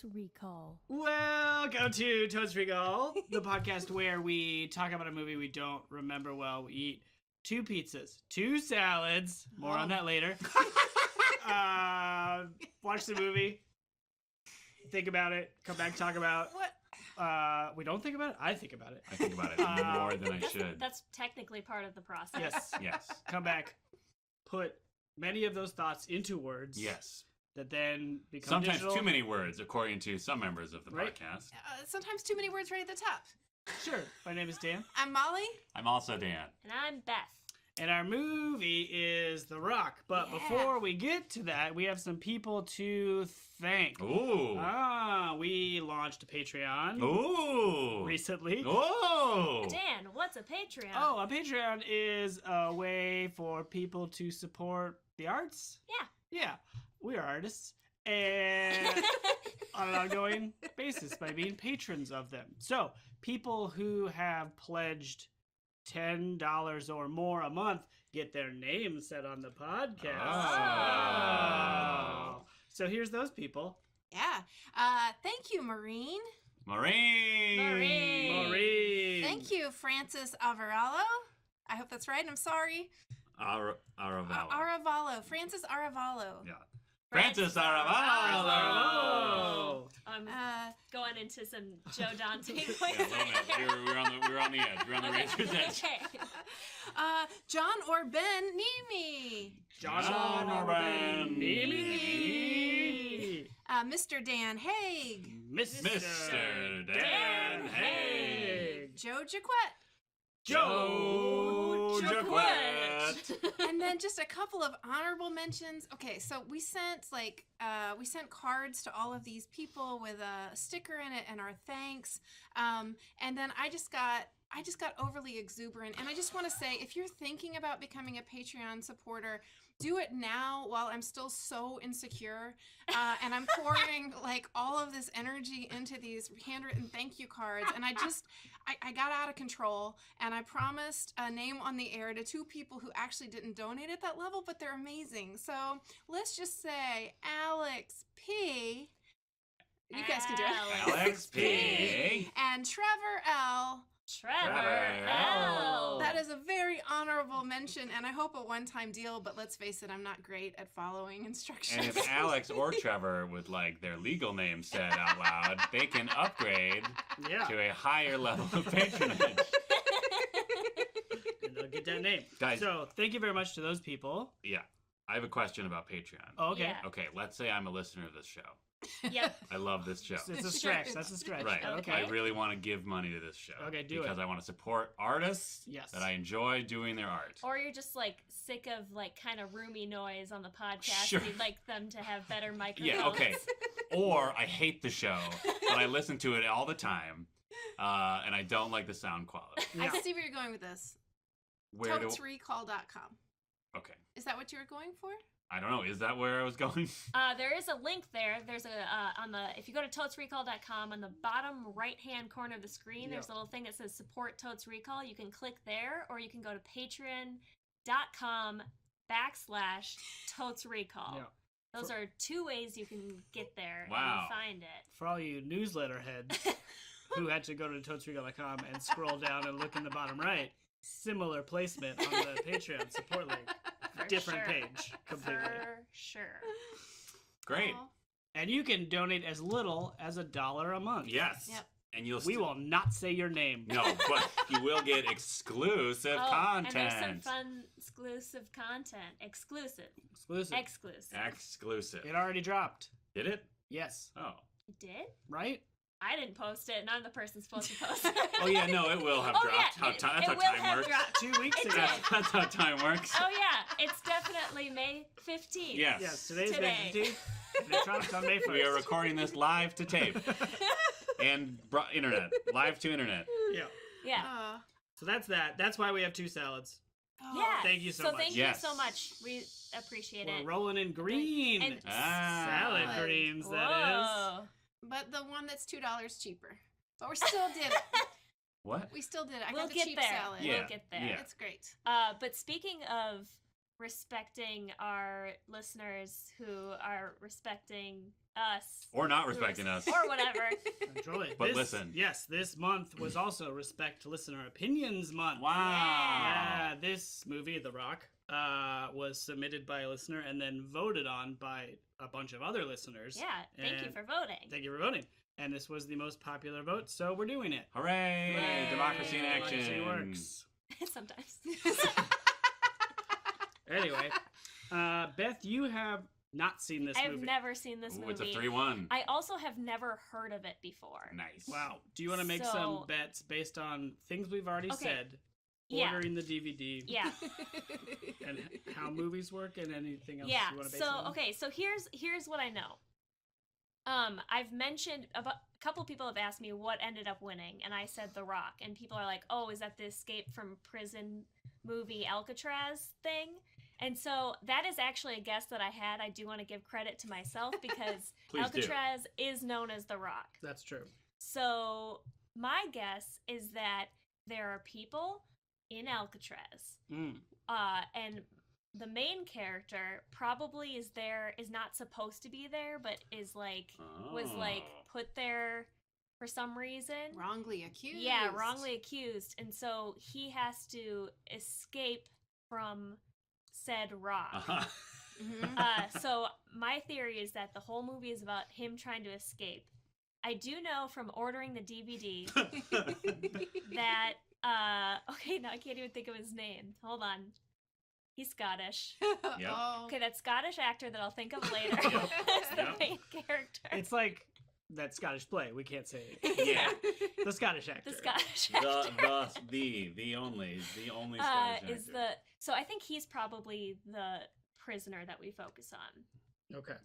Totes Recall. Welcome to Totes Recall, the podcast where we talk about a movie we don't remember well. We eat 2 pizzas, 2 salads. More on that later. Watch the movie, think about it, come back, talk about. What? We don't think about it. I think about it. I think about it more than I should. That's technically part of the process. Yes. Yes. Come back, put many of those thoughts into words. Yes. That then become Sometimes digital. too many words, according to some members of the Right. podcast. Sometimes too many words right at the top. Sure. My name is Dan. I'm Molly. I'm also Dan. And I'm Beth. And our movie is The Rock. But Yeah. before we get to that, we have some people to thank. Ooh. We launched a Patreon Ooh. recently. Ooh. Dan, what's a Patreon? Oh, a Patreon is a way for people to support the arts. Yeah, we are artists. And on an ongoing basis by being patrons of them. So, people who have pledged $10 or more a month get their name said on the podcast. Oh. So here's those people. Yeah. Thank you, Maureen. Maureen. Thank you, Francis Avarallo. I hope that's right. I'm sorry. Aravallo. Aravalo. Francis Aravalo. Yeah. Francis Aravallo. I'm going into some Joe Dante Yeah, voice. a little bit. We were on the edge. We were on the razor's edge. Okay. John or Ben Nemi. John Orban. Nemi. Mr. Dan Haig. Mr. Dan Haig. Joe Jaquette. Joe Jaquette. And then just a couple of honorable mentions. Okay, so we sent cards to all of these people with a sticker in it and our thanks. And then I just got overly exuberant, and I just want to say, if you're thinking about becoming a Patreon supporter, do it now while I'm still so insecure, and I'm pouring like all of this energy into these handwritten thank you cards, and I got out of control, and I promised a name on the air to 2 people who actually didn't donate at that level, but they're amazing. So let's just say Alex P. You guys can do it. Alex P. And Trevor L. Trevor L. That is a very honorable mention, and I hope a one-time deal, but let's face it, I'm not great at following instructions. And if Alex or Trevor would like their legal name said out loud, they can upgrade to a higher level of patronage. And they'll get that name. Guys. So thank you very much to those people. Yeah. I have a question about Patreon. Oh, okay. Yeah. Okay, let's say I'm a listener of this show. Yep. I love this show. It's a stretch. That's a stretch. Right. Okay. I really want to give money to this show. Okay, do it. Because I want to support artists Yes. that I enjoy doing their art. Or you're just like sick of like kind of roomy noise on the podcast. Sure. And you'd like them to have better microphones. Yeah, okay. Or I hate the show, but I listen to it all the time, and I don't like the sound quality. Yeah. I see where you're going with this. Where do... Totesrecall.com. Okay. Is that what you were going for? I don't know. Is that where I was going? There is a link there. There's a if you go to totesrecall.com, on the bottom right-hand corner of the screen, there's a little thing that says support Totes Recall. You can click there, or you can go to patreon.com/Totes Recall. Yeah. Those are 2 ways you can get there Wow. and find it. For all you newsletter heads who had to go to totesrecall.com and scroll down and look in the bottom right, similar placement on the Patreon support link. For Different sure. page completely. For sure. Great. Aw. And you can donate as little as $1 a month. Yes. Yep. And you'll We will not say your name. No, but you will get exclusive content. And there's some fun exclusive content. Exclusive. Exclusive. It already dropped. Did it? Yes. Oh. It did? Right? I didn't post it, and I'm the person supposed to post it. Oh yeah, no, it will have Oh, dropped. yeah, That's how it will time have works. dropped. 2 weeks It ago. did. That's how time works. Oh yeah, it's definitely May 15th. Yes. Yes, today's Today. May 15th. And it drops on May 1st. We are recording this live to tape and internet, live to internet. Yeah. Yeah. So that's that. That's why we have 2 salads. Yeah. Thank you so much. Thank Yes. you so much. We appreciate We're it. rolling in green. And Salad Salad. greens, that Whoa. But the one that's $2 cheaper. But we still did it. What? We still did it. I We'll got the get cheap there. salad. Yeah. We'll get there. Yeah. It's great. But speaking of respecting our listeners who are respecting us. Or not respecting us. Or whatever. Enjoy. But listen. Yes, this month was also Respect Listener Opinions Month. Wow. Yeah, this movie, The Rock, was submitted by a listener and then voted on by a bunch of other listeners. Yeah, thank you for voting. Thank you for voting. And this was the most popular vote, so we're doing it. Hooray! Yay. Democracy in action. Democracy works. Sometimes. Anyway, Beth, you have not seen this movie. I've never seen this movie. It's a 3-1. I also have never heard of it before. Nice. Wow. Do you want to make some bets based on things we've already said? Ordering the DVD. Yeah. And how movies work and anything else yeah. you want to base it on? Okay, so here's what I know. I've mentioned a couple people have asked me what ended up winning, and I said The Rock, and people are like, "Oh, is that the Escape from Prison movie Alcatraz thing?" And so that is actually a guess that I had. I do want to give credit to myself because Alcatraz is known as The Rock. That's true. So my guess is that there are people in Alcatraz, and the main character probably is not supposed to be there, but is was put there for some reason. Wrongly accused. Yeah, wrongly accused. And so he has to escape from said rock. So my theory is that the whole movie is about him trying to escape. I do know from ordering the DVD that okay, now I can't even think of his name. Hold on. He's Scottish. Yep. Okay, that Scottish actor that I'll think of later is the main character. It's like that Scottish play. We can't say it. Yeah. The Scottish actor. The Scottish actor. The only Scottish actor. So I think he's probably the prisoner that we focus on. Okay.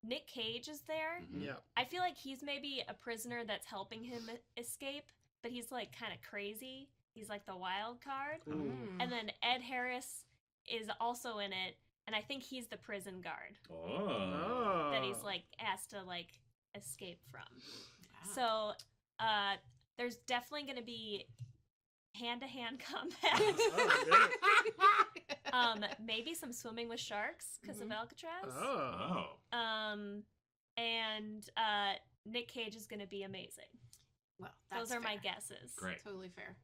Nic Cage is there. Mm-hmm. Yeah. I feel like he's maybe a prisoner that's helping him escape, but he's like kind of crazy. He's like the wild card. Ooh. And then Ed Harris is also in it, and I think he's the prison guard that he's like asked to like escape from. Wow. So there's definitely going to be hand-to-hand combat. Maybe some swimming with sharks because of Alcatraz. And Nic Cage is going to be amazing. Well, those are fair. my guesses. Great. Totally fair.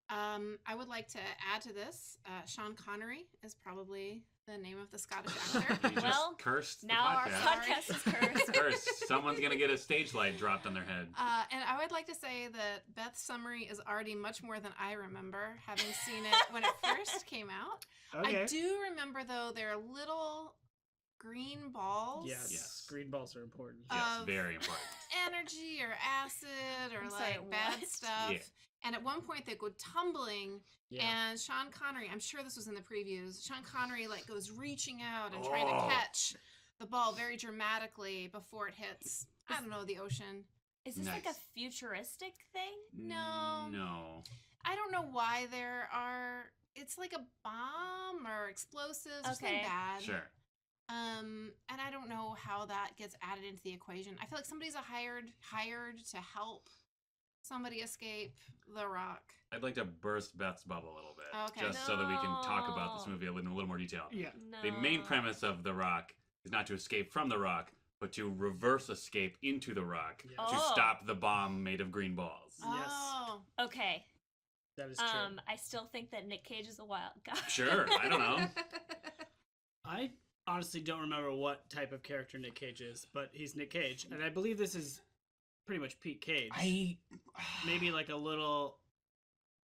I would like to add to this. Sean Connery is probably the name of the Scottish actor. You just cursed the now podcast. Our podcast is cursed. Cursed. Someone's gonna get a stage light dropped on their head. And I would like to say that Beth's summary is already much more than I remember, having seen it when it first came out. Okay. I do remember, though, there are little green balls. Yes. Green balls are important. Yes, very important. Energy or acid or bad stuff. Yeah. And at one point they go tumbling, and Sean Connery, I'm sure this was in the previews, Sean Connery goes reaching out and trying to catch the ball very dramatically before it hits, I don't know, the ocean. Is this like a futuristic thing? No. No. I don't know why it's like a bomb or explosives or something bad. Sure. And I don't know how that gets added into the equation. I feel like somebody's hired to help somebody escape the rock. I'd like to burst Beth's bubble a little bit, Okay. so that we can talk about this movie in a little more detail. Yeah. No. The main premise of the rock is not to escape from the rock, but to reverse escape into the rock to stop the bomb made of green balls. Oh. Okay. That is true. I still think that Nic Cage is a wild guy. Sure, I don't know. I honestly don't remember what type of character Nic Cage is, but he's Nic Cage, and I believe this is pretty much Pete Cage. Maybe like a little,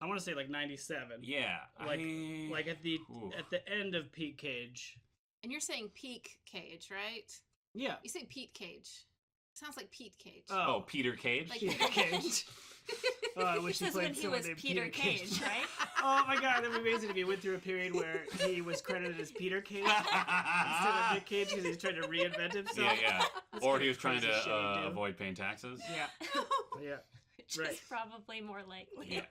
I want to say like 97. Yeah. Like at the end of Pete Cage. And you're saying Peak Cage, right? Yeah. You say Pete Cage. Sounds like Pete Cage. Oh, Peter Cage? Like Peter Cage. I wish this is when he was Peter Cage, right? Oh my god, that'd be amazing if he went through a period where he was credited as Peter Cage instead of Nic Cage because he's trying to reinvent himself. Yeah. Or he was trying to avoid paying taxes. Yeah. Which is probably more likely. Yeah.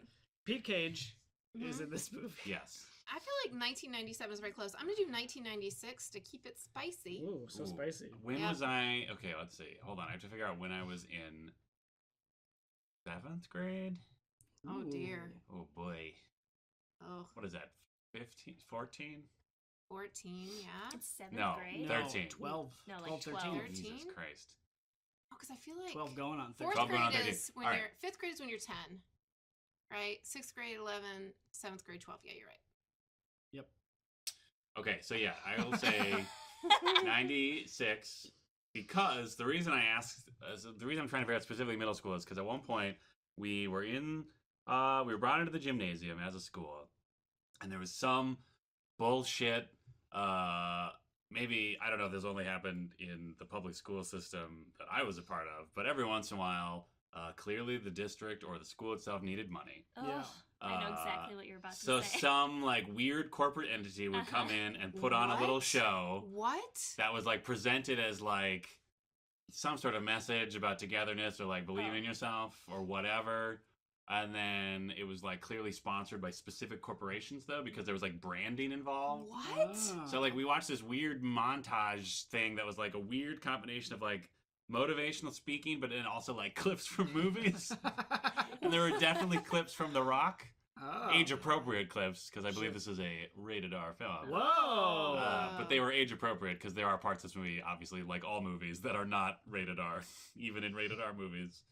Pete Cage is in this movie. Yes. I feel like 1997 is very close. I'm going to do 1996 to keep it spicy. Ooh, so spicy. When was I... Okay, let's see. Hold on. I have to figure out when I was in 7th grade. Oh, dear. Oh, boy. Oh. What is that? 15? 14? 14, yeah. It's 7th grade. 13. 12. No, like 12, 12. 13. Jesus Christ. Oh, because I feel like 12 going on 13. 4th 12 going on grade 13. is when All you're right. 5th grade is when you're 10, right? 6th grade 11, 7th grade 12. Yeah, you're right. Yep. Okay, so yeah, I will say 96 because the reason I asked, the reason I'm trying to figure out specifically middle school is because at one point we were brought into the gymnasium as a school, and there was some bullshit. Maybe I don't know if this only happened in the public school system that I was a part of, but every once in a while, clearly the district or the school itself needed money. Oh, Yeah. I know exactly what you're about to say. So some like weird corporate entity would come in and put on a little show. What? That was like presented as like some sort of message about togetherness or like believe in yourself or whatever. And then it was like clearly sponsored by specific corporations though, because there was like branding involved. What? So like we watched this weird montage thing that was like a weird combination of like motivational speaking, but then also like clips from movies. And there were definitely clips from The Rock. Age appropriate clips, because I believe this is a rated R film. Whoa! But they were age appropriate because there are parts of this movie, obviously, like all movies, that are not rated R, even in rated R movies.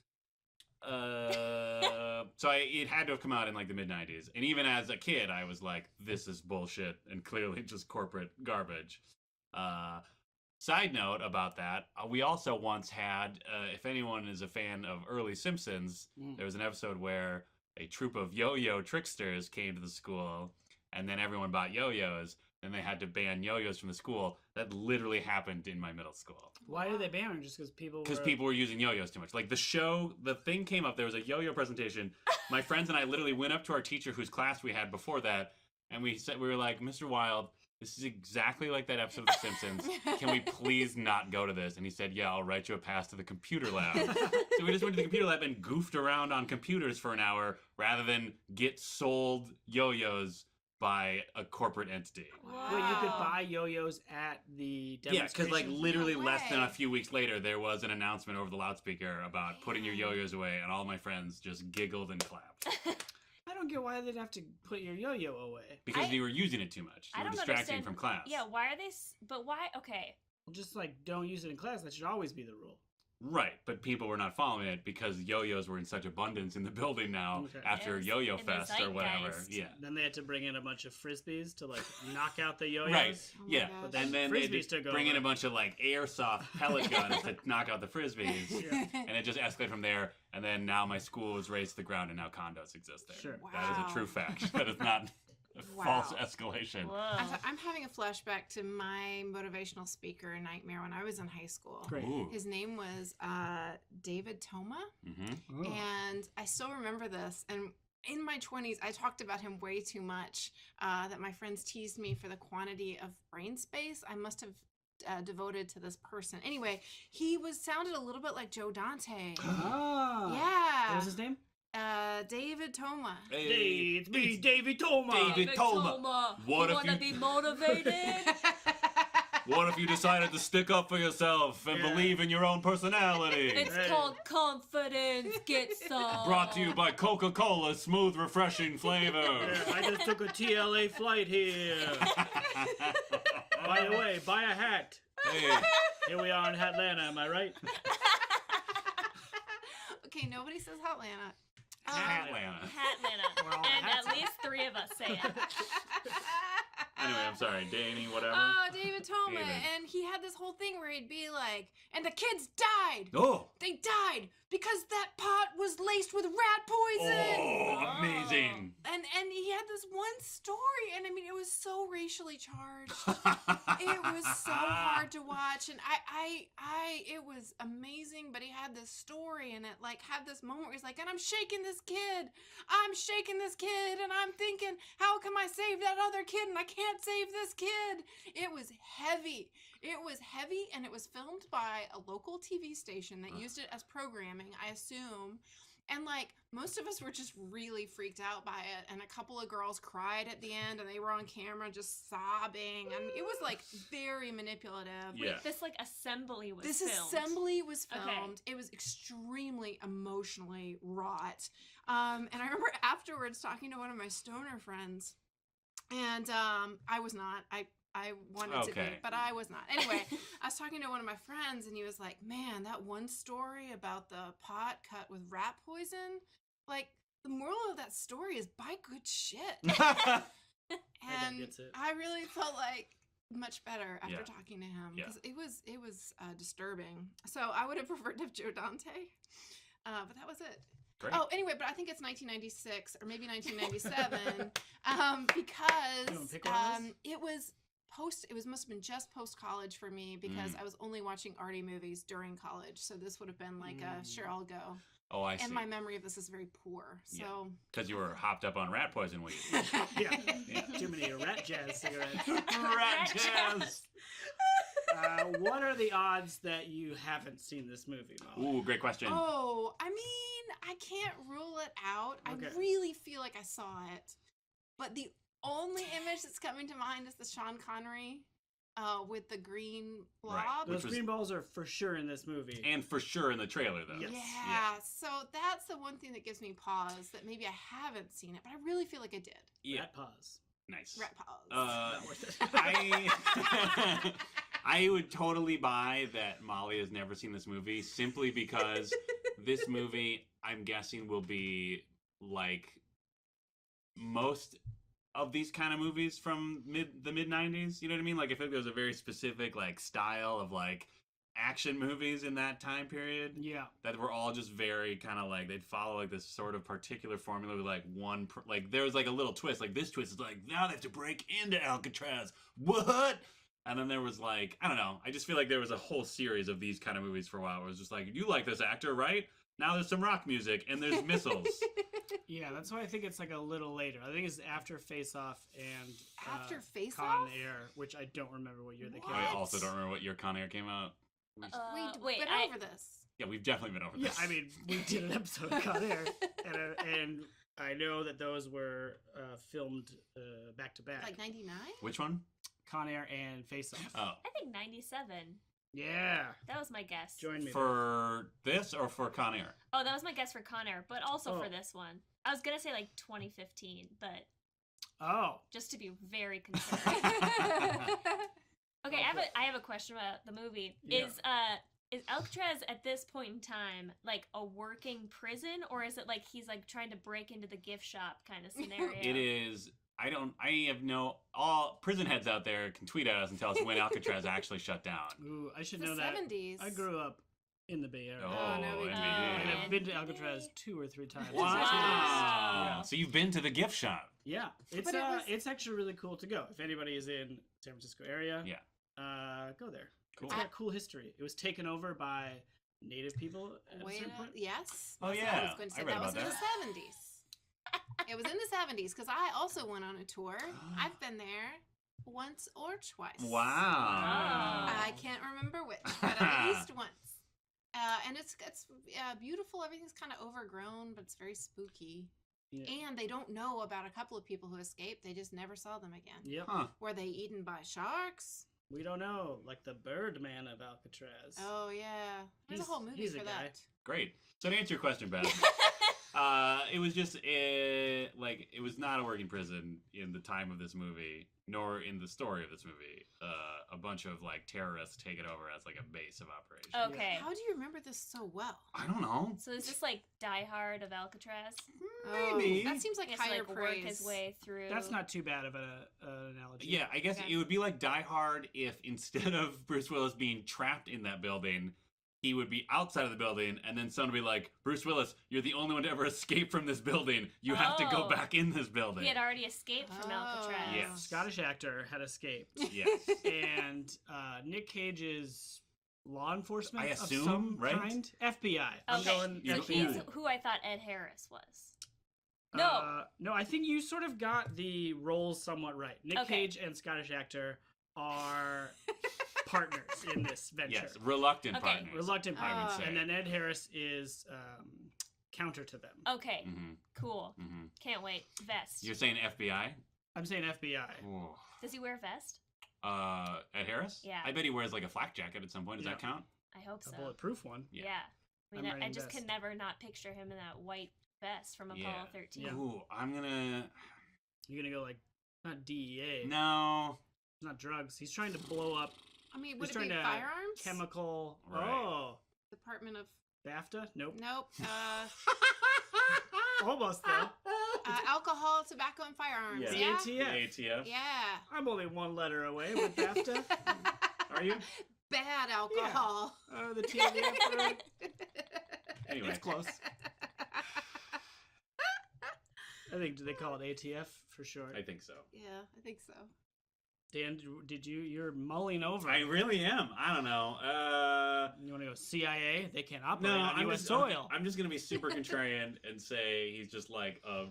So it had to have come out in like the mid 90s. And even as a kid, I was like, this is bullshit and clearly just corporate garbage. Side note about that, we also once had, if anyone is a fan of early Simpsons, there was an episode where a troop of yo-yo tricksters came to the school, and then everyone bought yo-yos, and they had to ban yo-yos from the school. That literally happened in my middle school. Why did they ban them? Just because people were... Because people were using yo-yos too much. Like the thing came up, there was a yo-yo presentation. My friends and I literally went up to our teacher whose class we had before that, and we were like, Mr. Wilde, this is exactly like that episode of The Simpsons. Can we please not go to this? And he said, yeah, I'll write you a pass to the computer lab. So we just went to the computer lab and goofed around on computers for an hour rather than get sold yo-yos by a corporate entity. Wow. Wait, you could buy yo-yos at the demonstration? Yeah, because like literally No less than way. a few weeks later, there was an announcement over the loudspeaker about putting your yo-yos away, and all my friends just giggled and clapped. I don't get why they'd have to put your yo-yo away. Because you were using it too much. You were distracting understand. from class. Yeah, why are they... But why... Okay. Just like, don't use it in class. That should always be the rule. Right, but people were not following it because yo-yos were in such abundance in the building now after Yes, Yo-Yo in the Fest or whatever. zeitgeist. Yeah. Then they had to bring in a bunch of frisbees to like knock out the yo-yos. Right. Oh my Yeah. gosh. But And then they frisbees took bring in over. a bunch of like airsoft pellet guns to knock out the frisbees. Yeah. And it just escalated from there. And then now my school was razed to the ground and now condos exist there. Sure. That is a true fact. That is not a false escalation. Whoa. I'm having a flashback to my motivational speaker nightmare when I was in high school. Great. Ooh. His name was David Toma, Mm-hmm. and I still remember this. And in my 20s, I talked about him way too much that my friends teased me for the quantity of brain space I must have devoted to this person. Anyway, he sounded a little bit like Joe Dante. Ah. Yeah. What was his name? David Toma. Hey, it's me, Davey Toma. David Toma. What you if wanna be motivated? What if you decided to stick up for yourself and believe in your own personality? It's Hey. called confidence. Get some. Brought to you by Coca-Cola Smooth Refreshing Flavor. Yeah, I just took a TLA flight here. By the way, buy a hat. Hey, Here we are in Atlanta, am I right? Okay, nobody says Hotlanta. Atlanta. Hatlanta. Well, And hats at least 3 of us say it. Anyway, I'm sorry, Danny, whatever. Oh, David Toma. David. And he had this whole thing where he'd be like, and the kids died. Oh, They died because that pot was laced with rat poison. oh, amazing. And he had this one story, and I mean, it was so racially charged. It was so hard to watch, and it was amazing. But he had this story, and it like had this moment where he's like, and I'm shaking this kid, and I'm thinking, how can I save that other kid, and I can't save this kid. It was heavy. And it was filmed by a local TV station that used it as programming, I assume. And like most of us were just really freaked out by it, and a couple of girls cried at the end, and they were on camera just sobbing, and it was like very manipulative. Yeah. This like assembly was This filmed. assembly was Okay. filmed. It was extremely emotionally wrought. And I remember afterwards talking to one of my stoner friends. And I was not. I wanted to be, but I was not. Anyway, I was talking to one of my friends, and he was like, "Man, that one story about the pot cut with rat poison, like the moral of that story is buy good shit." And I really felt like much better after talking to him because it was disturbing. So I would have preferred to have Joe Dante, but that was it. Great. Oh, anyway, but I think it's 1996 or maybe 1997 because it must have been just post college for me because I was only watching arty movies during college. So this would have been like sure, I'll go. Oh, I see. And my memory of this is very poor. So because you were hopped up on rat poison weed. yeah. Too many rat jazz cigarettes. Rat jazz. What are the odds that you haven't seen this movie, Molly? Ooh, great question. Oh, I mean, I can't rule it out. Okay. I really feel like I saw it. But the only image that's coming to mind is the Sean Connery with the green blob. Right. Those green balls are for sure in this movie. And for sure in the trailer, though. Yes. Yeah, so that's the one thing that gives me pause, that maybe I haven't seen it, but I really feel like I did. Yeah. Rat pause. Nice. Rat pause. I would totally buy that Molly has never seen this movie simply because this movie, I'm guessing, will be like most of these kind of movies from the mid 90s. You know what I mean? Like, I feel like there was a very specific like style of like action movies in that time period. Yeah. That were all just very kind of like, they'd follow like this sort of particular formula with like like there was like a little twist. Like this twist is like, now they have to break into Alcatraz. What? And then there was like, I don't know. I just feel like there was a whole series of these kind of movies for a while where it was just like, you like this actor, right? Now there's some rock music and there's missiles. Yeah, that's why I think it's like a little later. I think it's after Face Off and after Face Con Off? Air, which I don't remember what year they came out. out. I also don't remember what year Con Air came out. We've been over this. Yeah, we've definitely been over this. Yeah, I mean, we did an episode of Con Air, and I know that those were filmed back to back. Like 99? Which one? Con Air and Face Off. Oh. I think 97. Yeah. That was my guess. Join me. For this or for Con Air? Oh, that was my guess for Con Air, but also for this one. I was going to say like 2015, but... Oh. Just to be very conservative. Okay, I have a question about the movie. Yeah. Is Alcatraz at this point in time like a working prison, or is it like he's like trying to break into the gift shop kind of scenario? It is. I have no. All prison heads out there can tweet at us and tell us when Alcatraz actually shut down. Ooh, I should the know 70s. that. I grew up in the Bay Area. Oh, no, and I've been to Alcatraz 2 or 3 times. Wow. Yeah. So you've been to the gift shop. Yeah. It's actually really cool to go. If anybody is in San Francisco area, go there. Cool. It's got cool history. It was taken over by Native people at a certain point. Yes. Oh, yeah. I was going to say that was in the 70s. It was in the 70s because I also went on a tour. I've been there once or twice. Wow. I can't remember which, but at least once. And it's beautiful. Everything's kind of overgrown, but it's very spooky. Yeah. And they don't know about a couple of people who escaped. They just never saw them again. Yep. Huh. Were they eaten by sharks? We don't know. Like the Birdman of Alcatraz. Oh, yeah. There's a whole movie for that. Great. So to answer your question, Beth, it was just it was not a working prison in the time of this movie, nor in the story of this movie. A bunch of like terrorists take it over as like a base of operation. Okay. How do you remember this so well? I don't know. So is this like Die Hard of Alcatraz? Maybe. That seems like higher praise. Work his way through. That's not too bad of an analogy. Yeah, I guess it would be like Die Hard if instead of Bruce Willis being trapped in that building, he would be outside of the building, and then someone would be like, Bruce Willis, you're the only one to ever escape from this building. You have to go back in this building. He had already escaped from Alcatraz. Yes. Scottish actor had escaped. Yes. And Nic Cage's law enforcement I assume, of some right? kind. FBI. I'm Okay. going So FBI. he's who I thought Ed Harris was. No. No, I think you sort of got the roles somewhat right. Nic Cage and Scottish actor are partners in this venture. Yes, reluctant partners. Reluctant partners. And then Ed Harris is counter to them. Okay, cool. Can't wait. Vest. You're saying FBI? I'm saying FBI. Ooh. Does he wear a vest? Ed Harris? Yeah. I bet he wears like a flak jacket at some point. Does that count? I hope so. A bulletproof one. Yeah. I mean, I just can never not picture him in that white vest from Apollo 13. Yeah. Ooh, I'm gonna... You're gonna go like Not DEA. No. It's not drugs. He's trying to blow up. I mean, would He's it be trying to firearms? Chemical. Right. Oh. Department of... BAFTA? Nope. Nope. Almost, though. Alcohol, tobacco, and firearms. Yeah. Yeah? The ATF. The ATF. Yeah. I'm only one letter away with BAFTA. Are you? Bad alcohol. The TDF. Anyway. It's close. I think, do they call it ATF for short? I think so. Yeah, I think so. Dan, you're mulling over. I really am. I don't know. You want to go CIA? They can't operate No, on I'm U.S. just, soil. I'm just gonna be super contrarian and say he's just like a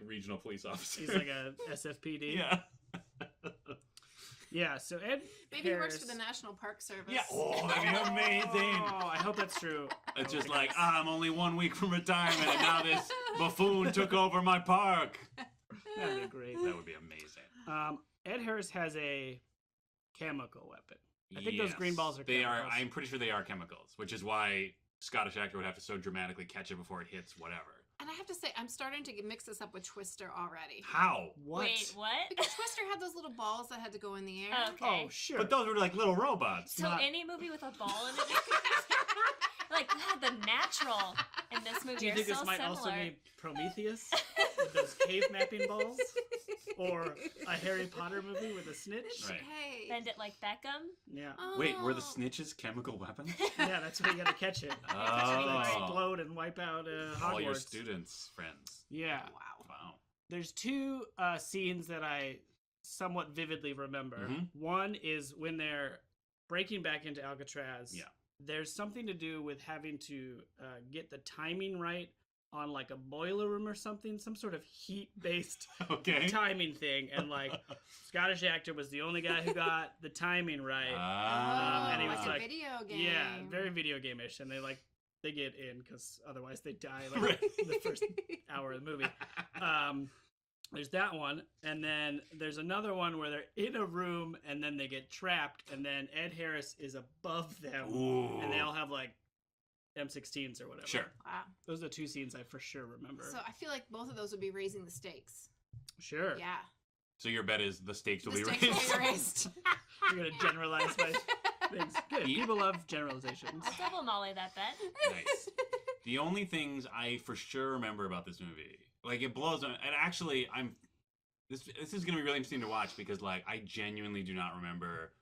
regional police officer. He's like a SFPD. Yeah. Yeah, so Ed Maybe Harris, he works for the National Park Service. Yeah. Oh, that'd be amazing. Oh, I hope that's true. It's just like, I'm only 1 week from retirement, and now this buffoon took over my park. That'd be great. That would be amazing. Ed Harris has a chemical weapon. I think those green balls are They chemicals. I'm pretty sure they are chemicals, which is why Scottish actor would have to so dramatically catch it before it hits whatever. And I have to say, I'm starting to mix this up with Twister already. How? What? Wait, what? Because Twister had those little balls that had to go in the air. Okay. Oh, sure. But those were like little robots. So Not- any movie with a ball in it, like God, the natural in this movie Do you are think so this might similar. also be Prometheus with those cave mapping balls? Or a Harry Potter movie with a snitch? Right. Hey. Bend it like Beckham. Yeah. Wait, were the Oh. snitches chemical weapons? Yeah, that's where you gotta catch it. Oh. Explode and wipe out Hogwarts. All your students' friends. Yeah. Wow. Wow. There's two scenes that I somewhat vividly remember. Mhm. One is when they're breaking back into Alcatraz. Yeah. There's something to do with having to get the timing right on like a boiler room or something, some sort of heat-based Okay. timing thing. And like Scottish actor was the only guy who got the timing right. Ah. and he was like a like, video game. Yeah, very video game-ish. And they get in because otherwise they die like Right. the first hour of the movie. There's that one, and then there's another one where they're in a room and then they get trapped, and then Ed Harris is above them, Ooh. and they all have like M16s or whatever. Sure. Wow. Those are the two scenes I for sure remember. So I feel like both of those would be raising the stakes. Sure. Yeah. So your bet is the stakes will The be stakes raised. will be raised. You're gonna generalize my things. Good. People love generalizations. I'll double molly that bet. Nice. The only things I for sure remember about this movie, like it blows. And actually, this is gonna be really interesting to watch because like I genuinely do not remember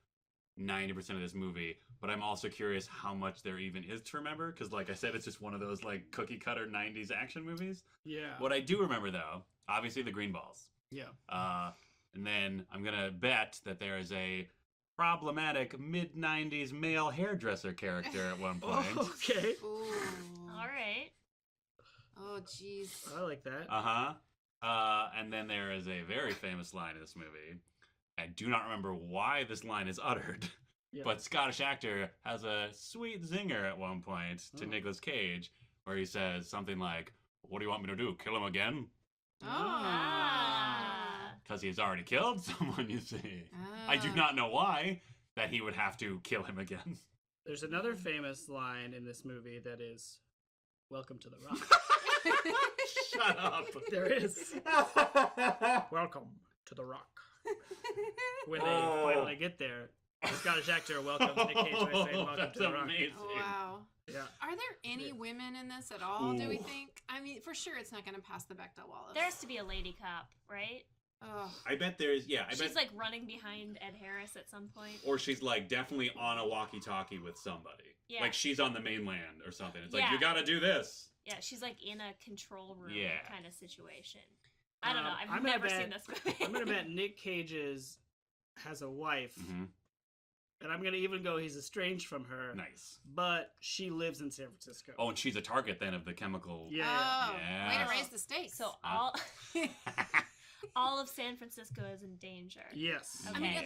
90% of this movie, but I'm also curious how much there even is to remember because, like I said, it's just one of those like cookie cutter '90s action movies. Yeah. What I do remember though, obviously the green balls. Yeah. And then I'm gonna bet that there is a problematic mid-90s male hairdresser character at one point. Oh, okay. Ooh. All right. Oh, jeez. I like that. And then there is a very famous line in this movie. I do not remember why this line is uttered, Yeah. but Scottish actor has a sweet zinger at one point to Oh. Nicolas Cage where he says something like, "What do you want me to do? Kill him again?" Oh. Ah. Because he's already killed someone, you see. I do not know why that he would have to kill him again. There's another famous line in this movie that is, "Welcome to the Rock." Shut up. There is. Welcome to the Rock. When they Oh. finally get there, the Scottish actor welcomes Nick Cage by saying, "Welcome That's to the Rock." amazing. Oh, wow. Yeah. Are there any women in this at all, do we Ooh. think? I mean, for sure it's not going to pass the Bechdel wall. There has to be a lady cop, right? Oh. I bet there's, I She's bet, like running behind Ed Harris at some point. or she's like definitely on a walkie-talkie with somebody. Yeah. Like she's on the mainland or something. It's like, Yeah. you gotta do this. Yeah, she's like in a control room Yeah. kind of situation. I don't know. I've I'm gonna never bet- seen this movie. I'm gonna bet Nick Cage's has a wife, Mm-hmm. and I'm gonna even go he's estranged from her, Nice. but she lives in San Francisco. Oh, and she's a target then of the chemical. Yeah. Oh, way Yes. to raise the stakes. So all of San Francisco is in danger. Yes. I mean, Okay.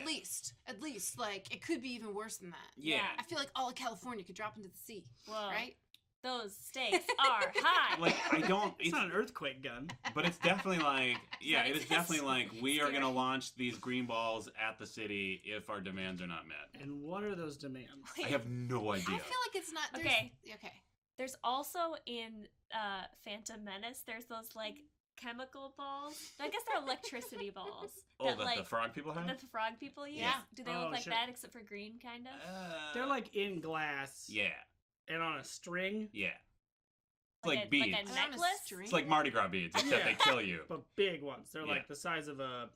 at least, like, it could be even worse than that. Yeah. I feel like all of California could drop into the sea, Whoa. right? Those stakes are high. Like, I don't, It's not an earthquake gun. but it's definitely like, yeah, it is It's definitely like, we are scary. gonna launch these green balls at the city if our demands are not met. And what are those demands? I have no idea. I feel like it's not. Okay. Okay. There's also in Phantom Menace, there's those like chemical balls. I guess they're electricity balls. Oh, that the frog people have? That the frog people use? Yeah. Do they look like that except for green, kind of? They're like in glass. Yeah. And on a string. Yeah. It's like beads. Like a necklace? It's like Mardi Gras beads, except they kill you. But big ones. They're like the size of a...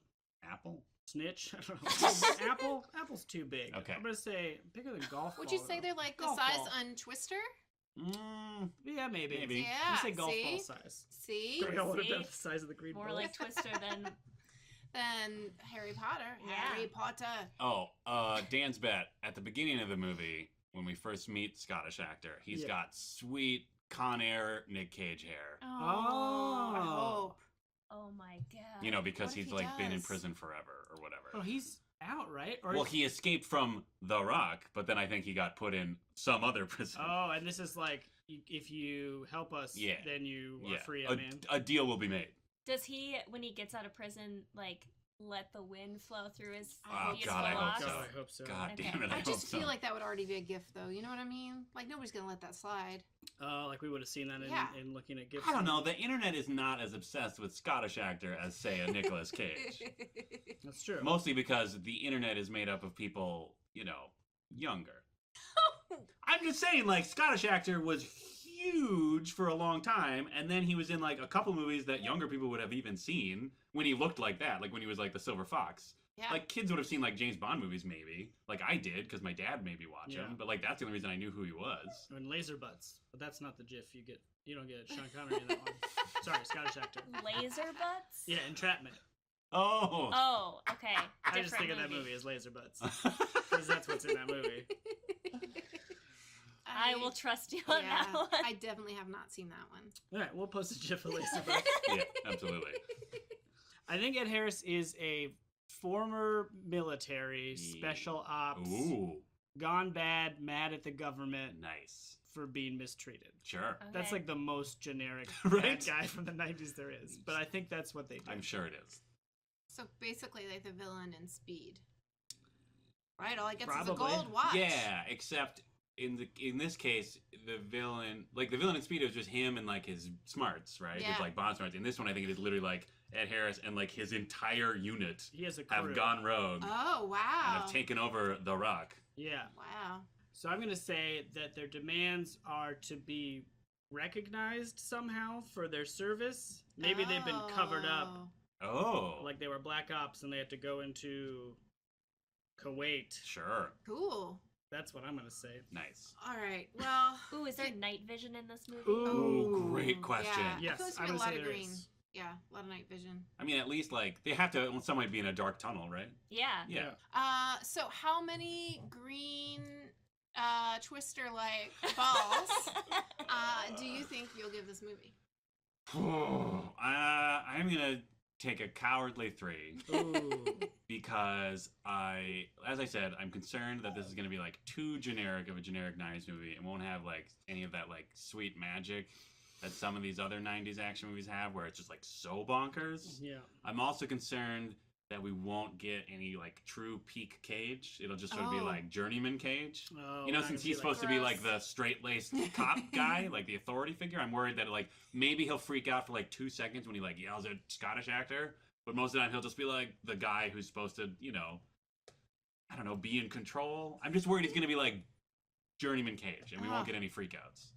Apple? Snitch? I don't know. Apple's too big. Okay. I'm going to say bigger than golf Would ball. you say they're like the golf size ball. on Twister? Yeah, maybe. Maybe. Yeah. You say golf ball size. See? Green would have been the size of the green More ball. like Twister than... Than Harry Potter. Yeah. Harry Potter. Oh, Dan's bet. At the beginning of the movie, when we first meet Scottish actor, he's got sweet Con Air Nic Cage hair. Oh. I hope. Oh my god. You know, because What if he's he like been in does? prison forever or whatever. Oh, he's out, right? Or Well, he escaped from The Rock, but then I think he got put in some other prison. Oh, and this is like, if you help us, then you are free, man. A deal will be made. Does he, when he gets out of prison, like, let the wind flow through his Oh, beautiful God, I hope locks? so. I hope so. God Okay. damn it, I I just hope feel so. like that would already be a gift, though. You know what I mean? Like, nobody's going to let that slide. Like we would have seen that in looking at gifts. I don't know. The internet is not as obsessed with Scottish actor as, say, a Nicolas Cage. That's true. Mostly because the internet is made up of people, you know, younger. I'm just saying, like, Scottish actor was huge for a long time, and then he was in, like, a couple movies that younger people would have even seen when he looked like that, like when he was, like, the Silver Fox. Yeah. Like, kids would have seen, like, James Bond movies, maybe. Like, I did, because my dad made me watch them. But, like, that's the only reason I knew who he was. And laser butts, but that's not the GIF you get. You don't get Sean Connery in that one. Sorry, Scottish actor. Laser butts? Yeah, Entrapment. Oh. Oh, okay. I just think of that movie as laser butts because that's what's in that movie. I will trust you on that one. I definitely have not seen that one. All right, we'll post a GIF of laser butts. Yeah, absolutely. I think Ed Harris is a former military special ops, gone bad, mad at the government, nice for being mistreated. Sure. Okay. That's like the most generic Right? bad guy from the 90s there is. But I think that's what they do. I'm sure it is. So basically, like the villain in Speed. Right? All I get is a Probably. gold watch. Yeah, except in this case, the villain in Speed was just him and like his smarts, right? Yeah. His like Bond smarts. In this one, I think it is literally like Ed Harris and like his entire unit He has a crew. have gone rogue Oh, wow. and have taken over the Rock. Yeah. Wow. So I'm going to say that their demands are to be recognized somehow for their service. Maybe they've been covered up. Oh. Like they were black ops and they had to go into Kuwait. Sure. Cool. That's what I'm going to say. Nice. All right. Well. Ooh, is there night vision in this movie? Ooh, great question. Yeah. Yes, I feel like I there's would a lot say of there green. is. Yeah, a lot of night vision. I mean, at least like they have to. Some might be in a dark tunnel, right? Yeah. Yeah. So how many green Twister-like balls do you think you'll give this movie? I'm gonna take a cowardly 3 because as I said, I'm concerned that this is gonna be like too generic of a generic 90s movie and won't have like any of that like sweet magic that some of these other 90s action movies have, where it's just like so bonkers. Yeah. I'm also concerned that we won't get any like true peak Cage. It'll just sort of be like journeyman Cage. Oh, You know, we're not since gonna he's see, supposed to be like gross. the straight-laced cop guy, like the authority figure, I'm worried that like maybe he'll freak out for like 2 seconds when he like yells at Scottish actor, but most of the time he'll just be like the guy who's supposed to, you know, I don't know, be in control. I'm just worried he's gonna be like journeyman Cage, and we won't get any freakouts.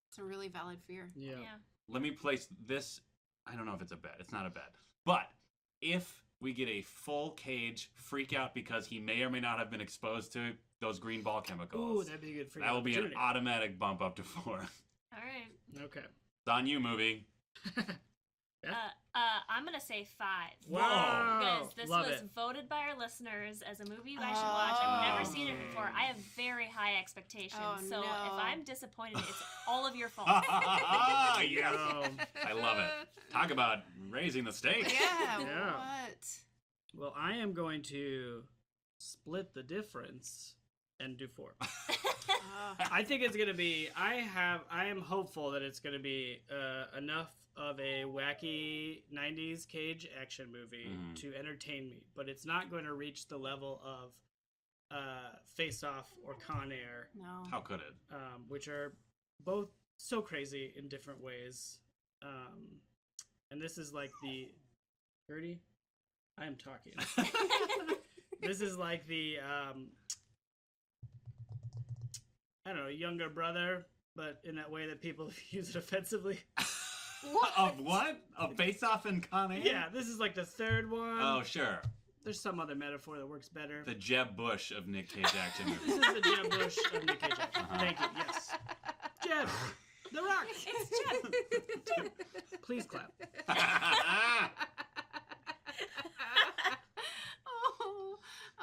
It's a really valid fear. Yeah. Let me place this. I don't know if it's a bet. It's not a bet. But if we get a full Cage freak out because he may or may not have been exposed to those green ball chemicals, Ooh, that'd be a good freak that will be an opportunity. automatic bump up to 4. All right. Okay. It's on you, movie. I'm gonna say 5. Wow. Because this Love was it. voted by our listeners as a movie I should watch. I've never seen it before. I have very high expectations. Oh, so no. if I'm disappointed, it's all of your fault. Yes. No. I love it. Talk about raising the stakes. Yeah. Yeah. What? Well, I am going to split the difference and do 4. I think it's gonna be. I am hopeful that it's gonna be enough of a wacky '90s Cage action movie to entertain me, but it's not going to reach the level of Face Off or Con Air, No. How could it? which are both so crazy in different ways. and this is like the Gertie. I am talking. This is like the I don't know, younger brother, but in that way that people use it offensively. What? Of what? Of Face Off and Con Air? Yeah, this is like the third one. Oh, sure. There's some other metaphor that works better. The Jeb Bush of Nic Cage action This movies. is the Jeb Bush of Nic Cage action. Thank you. Yes, Jeb, The Rock. It's Jeb. Please clap. Oh,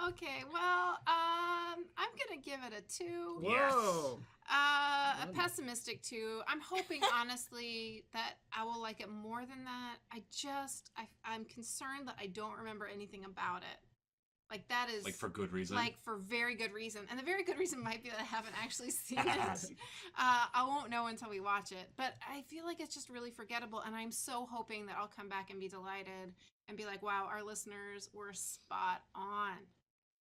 okay. Well, I'm gonna give it a 2. Whoa. A pessimistic 2. I'm hoping, honestly, that I will like it more than that. I'm concerned that I don't remember anything about it. Like, that is... Like, for good reason? Like, for very good reason. And the very good reason might be that I haven't actually seen it. I won't know until we watch it. But I feel like it's just really forgettable, and I'm so hoping that I'll come back and be delighted and be like, wow, our listeners were spot on.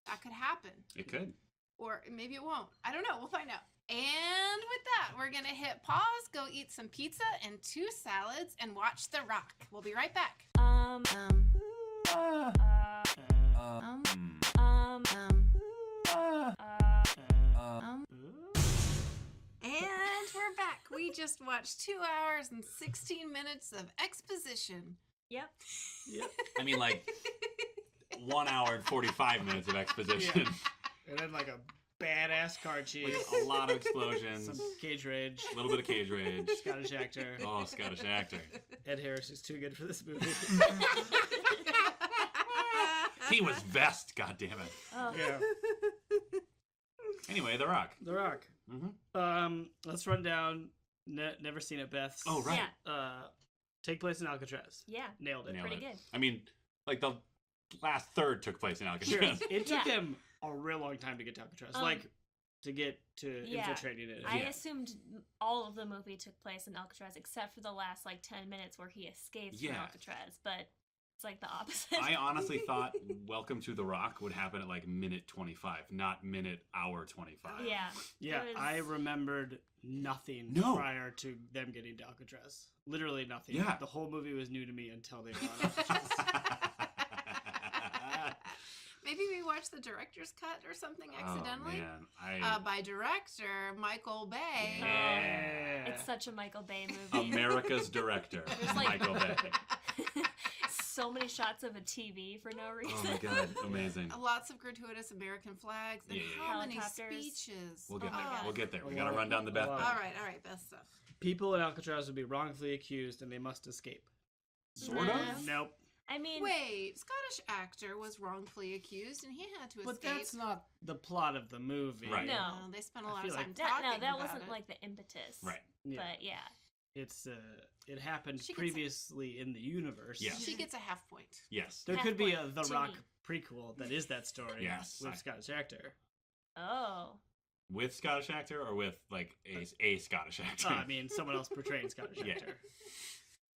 That could happen. It could. Or maybe it won't. I don't know. We'll find out. And with that, we're going to hit pause, go eat some pizza and 2 salads, and watch The Rock. We'll be right back. And we're back. We just watched 2 hours and 16 minutes of exposition. Yep. I mean, like, 1 hour and 45 minutes of exposition. Yeah. And then like a badass car chase. Like, a lot of explosions. Some cage rage. A little bit of cage rage. Scottish actor. Oh, Scottish actor. Ed Harris is too good for this movie. He was Vest, goddammit. Oh. Yeah. Anyway, The Rock. The Rock. Mm-hmm. Let's run down. Never seen it, Beth. Oh, right. Yeah. Take place in Alcatraz. Yeah. Nailed it. Nailed Pretty it. good. I mean, like, the last third took place in Sure. Alcatraz. It took Yeah. him a real long time to get to Alcatraz. Like, to get to infiltrating it. I assumed all of the movie took place in Alcatraz except for the last like 10 minutes where he escapes from Alcatraz, but it's like the opposite. I honestly thought Welcome to The Rock would happen at like minute 25, not hour 25. Yeah. Yeah, It was- I remembered nothing No. prior to them getting to Alcatraz. Literally nothing. Yeah. The whole movie was new to me until they were on Alcatraz. Maybe we watched the director's cut or something accidentally. Oh, man. By director Michael Bay. Yeah. It's such a Michael Bay movie. America's director, There's, like- Michael Bay. So many shots of a TV for no reason. Oh my god, amazing. Lots of gratuitous American flags and Yeah. how many Helicopters. speeches. We'll get Oh. there. We'll get there. We A gotta lot. run down the A Beth. lot. All right, best stuff. People in Alcatraz would be wrongfully accused and they must escape. Sort Nah. of. Nope. I mean, Wait, Scottish actor was wrongfully accused and he had to But escape. that's not the plot of the movie. Right. No. They spent a I lot of feel time like talking that about wasn't it. like the impetus. Right. Yeah. But yeah. It's it happened She gets a- previously in the universe. Yeah. She gets a half point. Yes. There Half could be a point The to Rock me. prequel that is that story. Yes. With Scottish actor. Oh. With Scottish actor or with like a Scottish actor? I mean, someone else portraying Scottish Yeah. actor.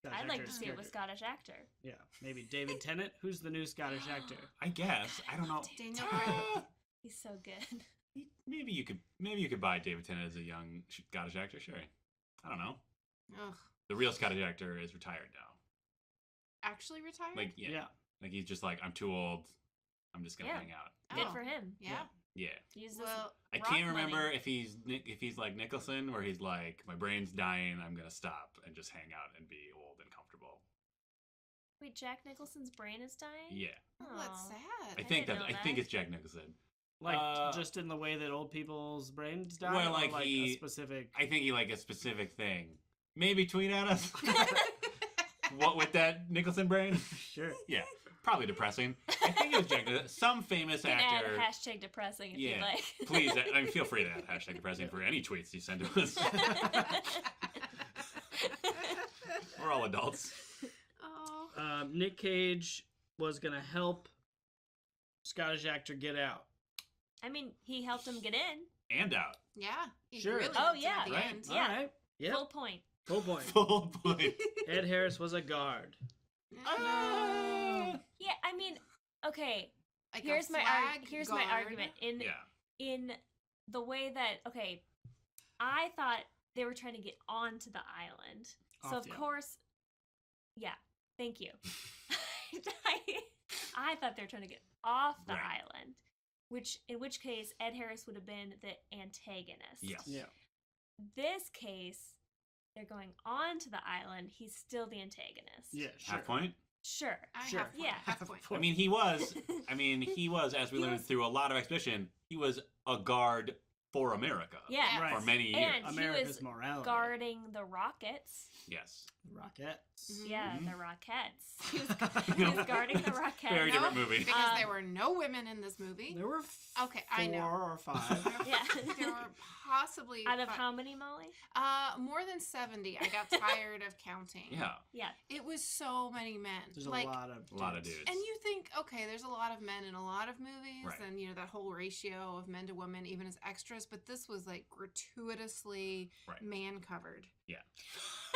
Scottish I'd like actor to is see it with character. Scottish actor. Yeah, maybe David Tennant. Who's the new Scottish actor? I guess. I don't know. Daniel Craig. He's so good. Maybe you could buy David Tennant as a young Scottish actor. Sure. I don't know. Ugh. The real Scottish actor is retired now. Actually retired? Like Yeah. Like he's just like, I'm too old. I'm just gonna Yeah. hang out. Good Oh, for him. Yeah. Yeah. Use this. Well, I Rock can't remember money. if he's like Nicholson, where he's like, my brain's dying. I'm gonna stop and just hang out and be old and comfortable. Wait, Jack Nicholson's brain is dying? Yeah. oh, that's Aw. sad. I think didn't that know I think that. it's Jack Nicholson. Like just in the way that old people's brains die. Well, or like a he- specific. I think he like a specific thing. Maybe tweet at us. What with that Nicholson brain? Sure. Yeah, probably depressing. I think it was Jack Nicholson. Some famous You can add actor. hashtag depressing if you Yeah. like. Please, I mean, feel free to add hashtag depressing for any tweets you send to us. We're all adults. Oh. Nic Cage was gonna help Scottish actor get out. I mean, he helped him get in. And out. Yeah. He Sure. Really Oh, gets it yeah. At the Right. end. Yeah. All right. Yep. Full point. Full point. Full point. Ed Harris was a guard. Ah. Yeah, I mean, okay. Like a Here's my flag guard. argument. Yeah. In the way that I thought they were trying to get onto the island. So Off of the course, yeah. Thank you. I thought they were trying to get off the island, in which case Ed Harris would have been the antagonist. Yes. Yeah. This case, they're going on to the island. He's still the antagonist. Yeah, sure. Half point? Sure. Half point. I mean, he was, as we learned through a lot of exposition, he was a guard for America. Yeah. For many years. And America's he was morality. guarding the Rockets. Yes. Rockets. Yeah, the Rockettes. He was guarding the Rockettes. Very different movie. Because there were no women in this movie. There were I know. 4 or 5. Yeah. There were possibly... Out of how many, Molly? More than 70. I got tired of counting. Yeah. It was so many men. There's like, a lot of dudes. And you think, okay, there's a lot of men in a lot of movies, Right. and that whole ratio of men to women, even as extras. But this was like gratuitously man covered. Yeah.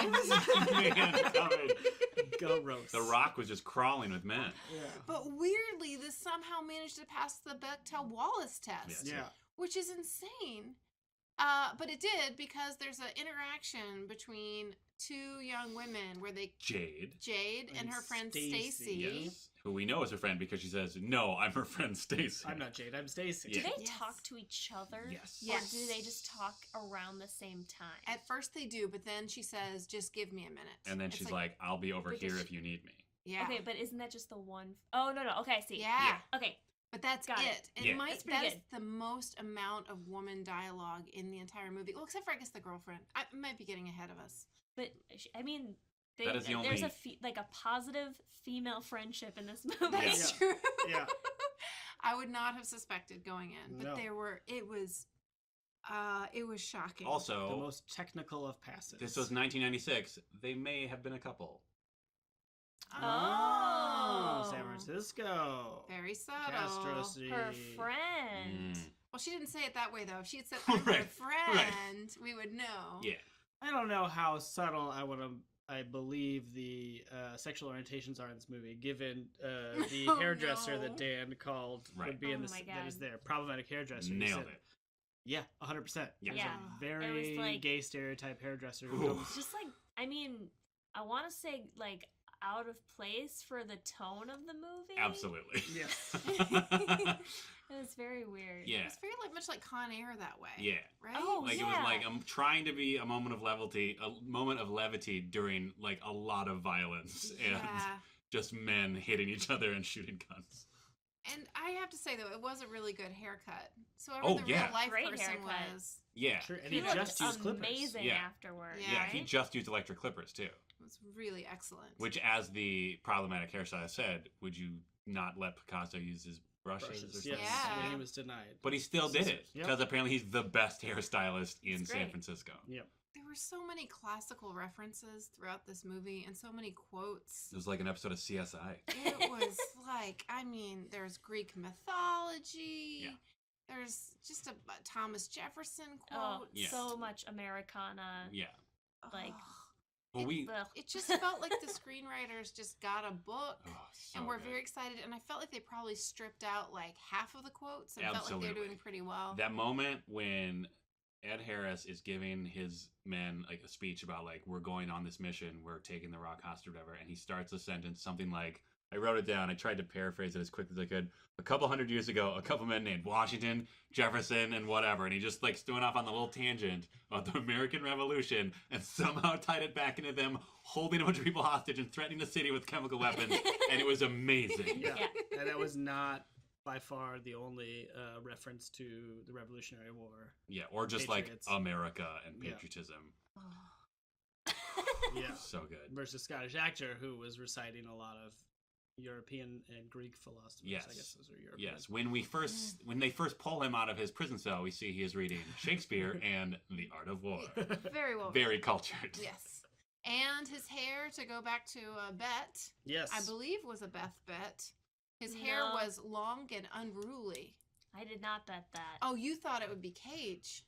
Man covered. Go roast. The Rock was just crawling with men. Yeah. But weirdly, this somehow managed to pass the Bechdel-Wallace test, Yeah. which is insane. But it did, because there's an interaction between 2 young women where they... Jade and her friend Stacy. Yes. Who we know is her friend because she says, "No, I'm her friend Stacy." I'm not Jade, I'm Stacy. Do they talk to each other? Yes. Or do they just talk around the same time? At first they do, but then she says, "Just give me a minute." And then she's like, "I'll be over here if you need me." Yeah. Okay, but isn't that just the one? Oh, no. Okay, I see. Yeah. Okay. But that's Got it. it. And That's that pretty is good. the most amount of woman dialogue in the entire movie. Well, except for, I guess, the girlfriend. I might be getting ahead of us. But, I mean... That is the only... There's a positive female friendship in this movie. That's true. Yeah. I would not have suspected going in, but No. it was shocking. Also, the most technical of passes. this was 1996. They may have been a couple. Oh. San Francisco. Very subtle. Castro City. Her friend. Well, she didn't say it that way, though. If she had said, "I'm her friend," we would know. Yeah. I don't know how subtle I believe the sexual orientations are in this movie, given the hairdresser that Dan called would be in this. That is there. Problematic hairdresser. Nailed it. Yeah, 100%. Yeah. It was a very gay stereotype hairdresser. Just like, I mean, I want to say, like, out of place for the tone of the movie. Absolutely. Yes. It was very weird. Yeah. It was very much like Con Air that way. Yeah. Right? Oh, Like, it was like, I'm trying to be a moment of levity during, like, a lot of violence and just men hitting each other and shooting guns. And I have to say, though, it was a really good haircut. So whoever the real life Great person haircut. was. Yeah. Sure, and He he looked just used clippers. amazing afterwards. Yeah, right? he just used electric clippers, too. It was really excellent. Which, as the problematic hairstylist said, would you not let Picasso use his brushes or something? Yes, Yeah. when he was denied. But he still did it. Yep. Because apparently he's the best hairstylist in San great. Francisco. Yep. There were so many classical references throughout this movie and so many quotes. It was like an episode of CSI. It was like, I mean, there's Greek mythology. Yeah. There's just a Thomas Jefferson quote. Oh, Yeah. so much Americana. Yeah. Like, Well, it just felt like the screenwriters just got a book so and were good. very excited. And I felt like they probably stripped out like half of the quotes and felt like they Absolutely. were doing pretty well. That moment when Ed Harris is giving his men like a speech about like, we're going on this mission, we're taking the Rock hostage or whatever, and he starts a sentence, something like, I wrote it down, I tried to paraphrase it as quick as I could. A couple hundred years ago, a couple men named Washington, Jefferson, and whatever, and he just like went off on the little tangent about the American Revolution and somehow tied it back into them holding a bunch of people hostage and threatening the city with chemical weapons, and it was amazing. Yeah. And that was not by far the only reference to the Revolutionary War. Yeah, or just Patriots. like America and patriotism. Yeah. So good. Versus Scottish actor who was reciting a lot of European and Greek philosophers. Yes. I guess those are European. Yes. When they first pull him out of his prison cell, we see he is reading Shakespeare and The Art of War. Very well. Very cultured. Yes. And his hair, to go back to Bet, Yes. I believe was a Beth Bet. His hair No. was long and unruly. I did not bet that. Oh, you thought it would be Cage.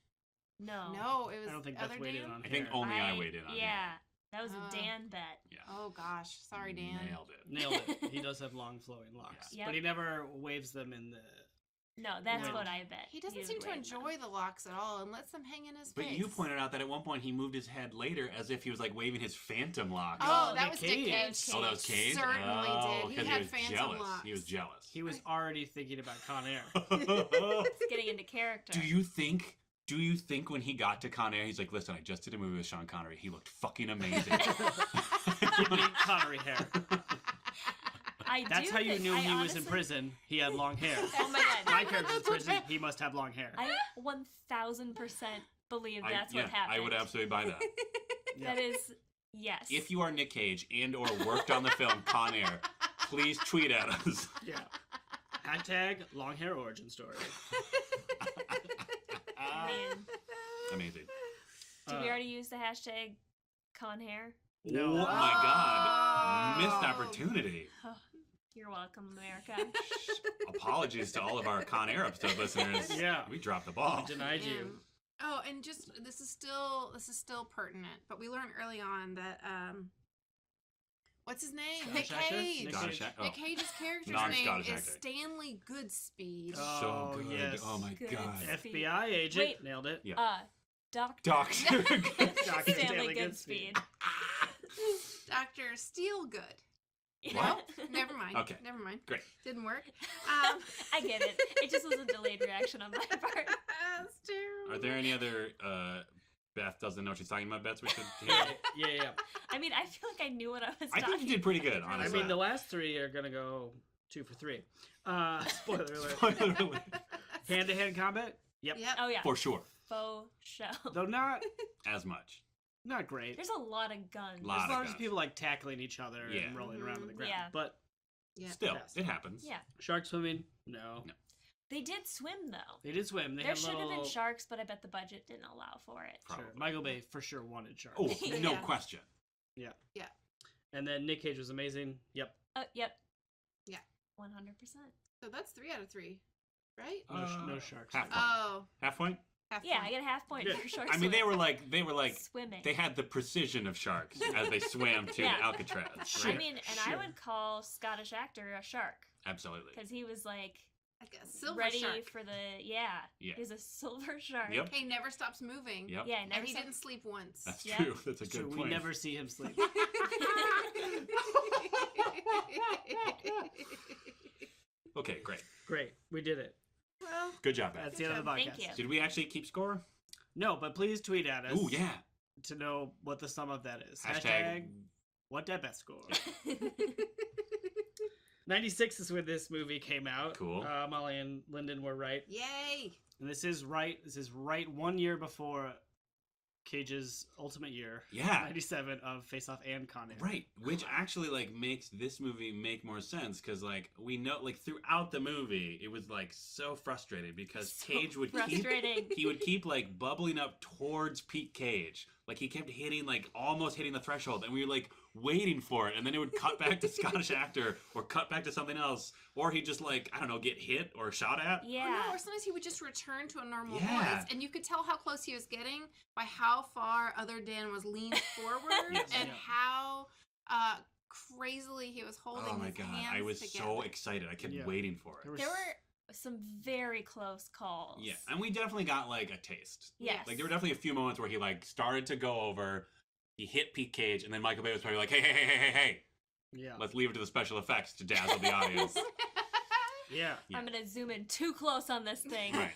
No. No, it was I don't think other Beth weighed in Dan? on I think hair. only I weighed in on Yeah. him. That was Oh. a Dan bet. Yeah. Oh, gosh. Sorry, Dan. Nailed it. Nailed it. He does have long flowing locks. Yeah. But he never waves them in the No, that's Win. what I bet. He doesn't you'd seem to win enjoy then. the locks at all and lets them hang in his But face. you pointed out that at one point he moved his head later as if he was like waving his phantom locks. Oh, Oh, that Nick was Nick Cage. Cage. Oh, that was Cage? Certainly Oh, did. He 'cause had was phantom jealous. locks. He was jealous. He was already thinking about Con Air. It's getting into character. Do you think when he got to Con Air, he's like, listen, I just did a movie with Sean Connery. He looked fucking amazing. Give me Connery hair. That's how you knew he was in prison. He had long hair. Oh my god. My character's in prison. He must have long hair. I 1000% believe that's what happened. I would absolutely buy that. That is, yes. If you are Nic Cage and or worked on the film Con Air, please tweet at us. Yeah. Hashtag long hair origin story. Man. Amazing. Did we already use the hashtag con hair? No. Oh my god. Missed opportunity. Oh, you're welcome, America. Apologies to all of our Con Air episode listeners. Yeah. We dropped the ball. We denied you. Oh, and just this is still pertinent, but we learned early on that what's his name? Nick Scottish actor? Cage. Nick Scottish Cage. actor. Nick Cage's character's name Non-Scottish is actor. Stanley Goodspeed. Oh, So good. yes. Oh my Good. god. FBI agent. Wait. Nailed it. Yeah. Doctor. Doctor. Dr. Stanley Stanley Goodspeed. Dr. Steelgood. What? Never mind. Okay. Never mind. Great. Didn't work. I get it. It just was a delayed reaction on my part. That's terrible. Are there any other Beth doesn't know what she's talking about bets we should hear? Yeah. I mean, I feel like I knew what I was I talking think you did pretty good, I honestly. mean, the last three are going to go 2 for 3. Spoiler alert. Spoiler alert. Hand-to-hand combat? Yep. Yep. Oh, yeah. For sure. Faux show. Though not As much. great. There's a lot of guns. Lot As of long as guns. people like tackling each other Yeah. and rolling around on the ground. Yeah. But Yeah. Still, Yes. it happens. Yeah. shark swimming? No. They did swim, though. They did swim. They There had should have little... been sharks, but I bet the budget didn't allow for it. Sure. Probably. Michael Bay for sure wanted sharks. Oh, no Yeah. question. And then Nick Cage was amazing. Yep. Yep. Yeah. 100%. So that's 3 out of 3, right? No sharks. Half point. Oh, Half point? half Yeah, I point. get a half point Yeah. for shark I mean, they swimming. were like, Swimming. they had the precision of sharks as they swam to Yeah. Alcatraz. Sure. I mean, and I would call Scottish actor a shark Absolutely. because he was like Like a silver ready shark. for the Yeah. He's a silver shark. Yep. He never stops moving. Yep. Yeah, never And he saw- didn't sleep once. That's Yeah. true. That's a So good we point. never see him sleep. Okay, great. Great. We did it. Well, Good job, Beth. That's the end of the podcast. Thank you. Did we actually keep score? No, but please tweet at us. Oh, yeah. To know what the sum of that is. Hashtag. What that best score. 96 is when this movie came out. Cool. Molly and Lyndon were right. yay. And this is right 1 year before Cage's ultimate year. Yeah. 97 of Face Off and Con Air. Right, which actually like makes this movie make more sense because like we know like throughout the movie it was like so frustrated because So Cage would frustrating. keep like bubbling up towards Pete Cage, like he kept hitting like almost hitting the threshold, and we were like waiting for it, and then it would cut back to Scottish actor or cut back to something else, or he'd just like I don't know get hit or shot at. Or, Yeah. no, or sometimes he would just return to a normal Yeah. voice, and you could tell how close he was getting by how far other Dan was leaned forward Yes. and Yeah. how crazily he was holding Oh my his god, hands I was together. so excited. I kept Yeah. waiting for it. There were some very close calls. Yeah, and we definitely got like a taste. Yes. Like there were definitely a few moments where he like started to go over, he hit Pete Cage, and then Michael Bay was probably like, hey, Yeah. let's leave it to the special effects to dazzle the audience. Yeah. Yeah. I'm gonna zoom in too close on this thing. Right.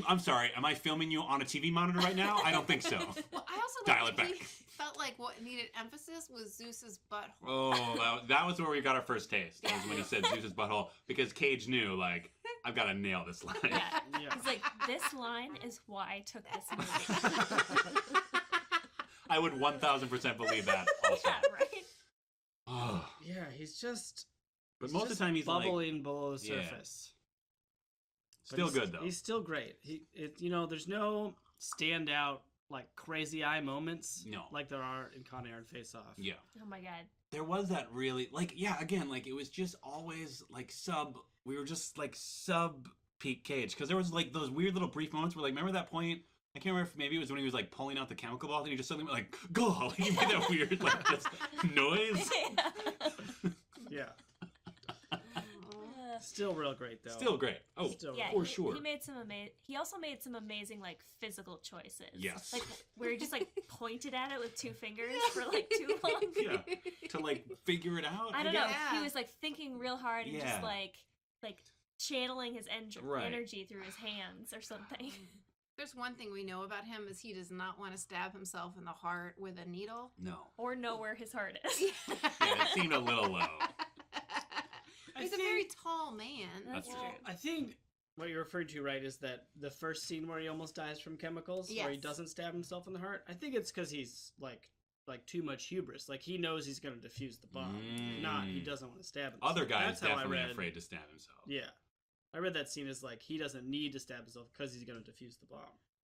I'm sorry, am I filming you on a TV monitor right now? I don't think so. Well, I also Dial like, it back. we felt like what needed emphasis was Zeus's butthole. Oh, that was where we got our first taste. Was when he said Zeus's butthole, because Cage knew, like, I've got to nail this line. Yeah. Yeah. He's like, this line is why I took this movie. I would 1,000% believe that also. Yeah, right? Oh. Yeah, he's just But most of the time he's bubbling below the Yeah. surface. But still he's- good though. He's still great. There's no standout like crazy eye moments. No. Like there are in Con Air and Face Off. Yeah. Oh my god. There was that really, like, yeah, again, like, it was just always, like, we were just, like, sub Pete Cage. Because there was, like, those weird little brief moments where, like, remember that point? I can't remember if maybe it was when he was, like, pulling out the chemical ball, and he just suddenly went, like, go! He made that weird, like, just noise. Yeah. Still real great though. Still great. Oh, Still yeah, for sure. He also made some amazing like physical choices. Yes. Like where he just like pointed at it with 2 fingers for like too long. Yeah. To like figure it out. I don't know. Yeah. He was like thinking real hard and just Yeah. like channeling his Right. energy through his hands or something. There's one thing we know about him is he does not want to stab himself in the heart with a needle. No. Or know where his heart is. Yeah, it seemed a little low. He's a very tall man. That's Well, true. I think what you're referring to, right, is that the first scene where he almost dies from chemicals, where he Yes. doesn't stab himself in the heart. I think it's because he's like too much hubris. Like he knows he's going to defuse the bomb. Not he doesn't want to stab himself. Other guys That's how I definitely read. afraid to stab himself. Yeah, I read that scene as like he doesn't need to stab himself because he's going to defuse the bomb.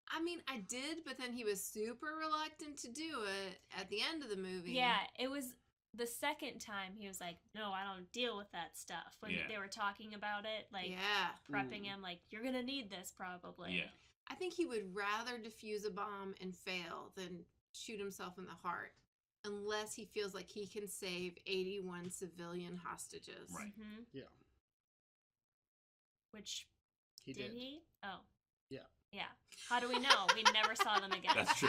I mean, I did, but then he was super reluctant to do it at the end of the movie. Yeah, it was the second time he was like, no, I don't deal with that stuff. When Yeah. they were talking about it, like Yeah. prepping him, like, you're going to need this probably. Yeah. I think he would rather defuse a bomb and fail than shoot himself in the heart, unless he feels like he can save 81 civilian hostages. Right. Mm-hmm. Yeah, Which, he did did. he? Oh. Yeah. Yeah. How do we know? We never saw them again. That's true.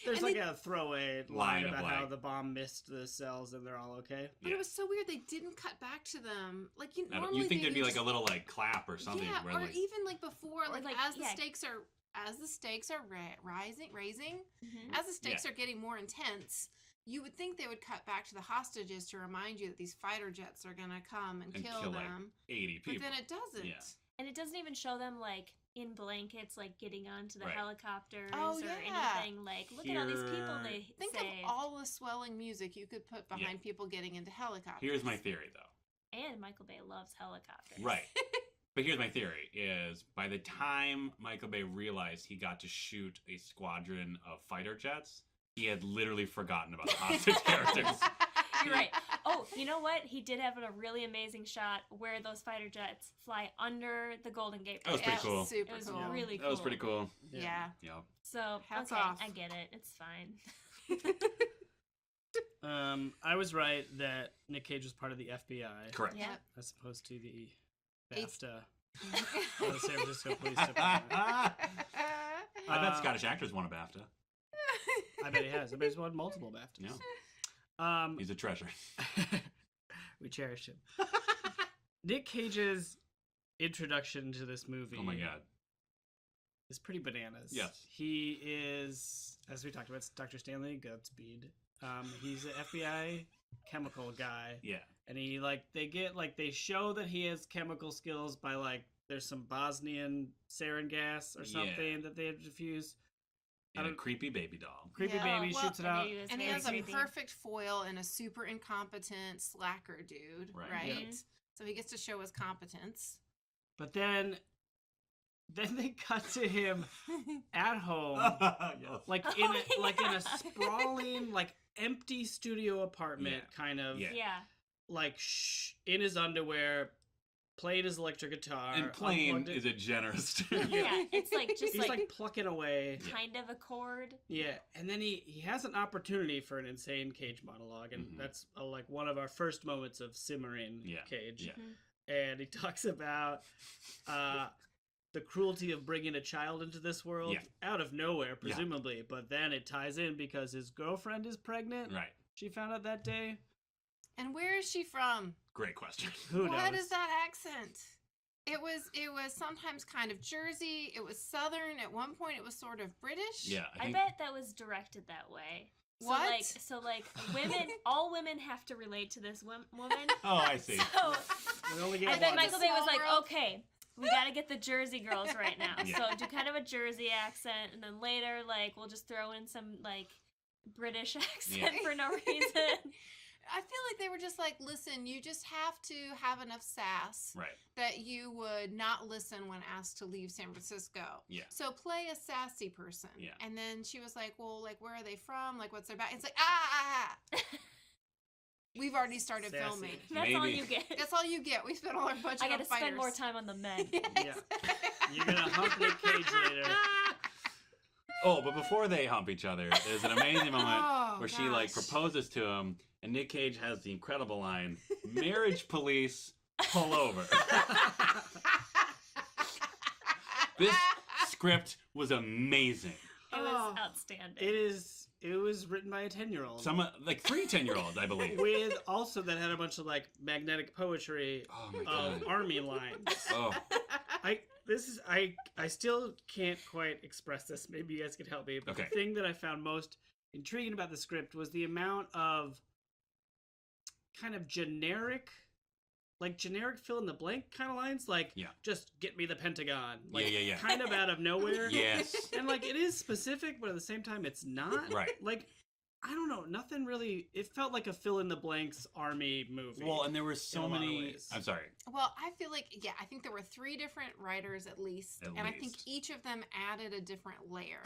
There's And like they- a throwaway Line line of, about how like- the bomb missed the cells and they're all okay. But it was so weird they didn't cut back to them. Like I don't- normally you think they there'd be would like a just- little like clap or something? yeah, where, or like, even like before, Or, like, like, as the yeah. stakes are rising, Mhm. as the stakes are getting more intense. You would think they would cut back to the hostages to remind you that these fighter jets are gonna come and kill kill like them. 80 But people. then it doesn't. Yeah. And it doesn't even show them, like, in blankets, like, getting onto the Right. helicopters Oh, or yeah. anything. Like, look at all these people they Think saved. of all the swelling music you could put behind people getting into helicopters. Here's my theory, though. And Michael Bay loves helicopters. Right. But here's my theory: is by the time Michael Bay realized he got to shoot a squadron of fighter jets, he had literally forgotten about the hostage characters. You're right. Oh, you know what? He did have a really amazing shot where those fighter jets fly under the Golden Gate That was Bridge. pretty cool. Super It was cool. really cool. That was pretty cool. Yeah. Yep. So, Hats okay, off. I get it. It's fine. I was right that Nick Cage was part of the FBI Correct. Yeah. as opposed to the It's- BAFTA, the San Francisco Police Department. I bet Uh, Scottish actors won a BAFTA. I bet he has. I bet he's won multiple BAFTAs. Yeah. He's a treasure. We cherish him. Nick Cage's introduction to this movie Oh my god. is pretty bananas. Yes. He is, as we talked about, it's Dr. Stanley Goodspeed. He's an FBI chemical guy. Yeah. And they show that he has chemical skills by there's some Bosnian sarin gas or something that they have diffused. And a creepy baby doll. Creepy Yeah. baby Well, shoots it out. And he has a creepy. perfect foil and a super incompetent slacker dude, Right. right? Yeah. So he gets to show his competence. But then they cut to him at home, Yes. in a sprawling, empty studio apartment, kind of, Yeah. Yeah. in his underwear, playing his electric guitar. And playing unplugged it. is a generous term. Yeah. It's just He's plucking away. kind of a chord. Yeah, and then he has an opportunity for an insane Cage monologue, and Mhm. that's one of our first moments of simmering Cage. Yeah. And he talks about the cruelty of bringing a child into this world out of nowhere, presumably, but then it ties in because his girlfriend is pregnant. Right. She found out that day. And where is she from? Great question. Who knows? What is that accent? It was sometimes kind of Jersey. It was Southern. At one point, it was sort of British. Yeah. I bet that was directed that way. What? So women, all women have to relate to this woman. Oh, I see. So We only get I one. bet Michael Bay was Small like, world. okay, we got to get the Jersey girls right now. Yeah. So do kind of a Jersey accent, and then later, we'll just throw in some British accent for no reason. I feel like they were just like, listen, you just have to have enough sass Right. that you would not listen when asked to leave San Francisco. Yeah. So play a sassy person. Yeah. And then she was like, well, where are they from? What's their back? It's like, ah. We've already started Sassy. filming. That's all Maybe. you get. That's all you get. We spent all our budget I on got to fighters. spend more time on the men. Yeah. You're gonna hump Nick Cage later. Oh, but before they hump each other, there's an amazing moment Oh, where she gosh. proposes to him, and Nick Cage has the incredible line, "Marriage police pull over. This script was amazing. It was outstanding. It was written by a 10-year-old. Some like 3 10-year-olds, I believe. With also that had a bunch of like magnetic poetry of army lines. Oh. I still can't quite express this. Maybe you guys could help me. But the thing that I found most intriguing about the script was the amount of kind of generic fill in the blank kind of lines, like just get me the Pentagon, like kind of out of nowhere. Yes. And like it is specific, but at the same time it's not. Right. Like I don't know, nothing really. It felt like a fill in the blanks army movie. Well, and there were so many. I'm sorry. Well, I feel like I think there were 3 different writers at least, I think each of them added a different layer.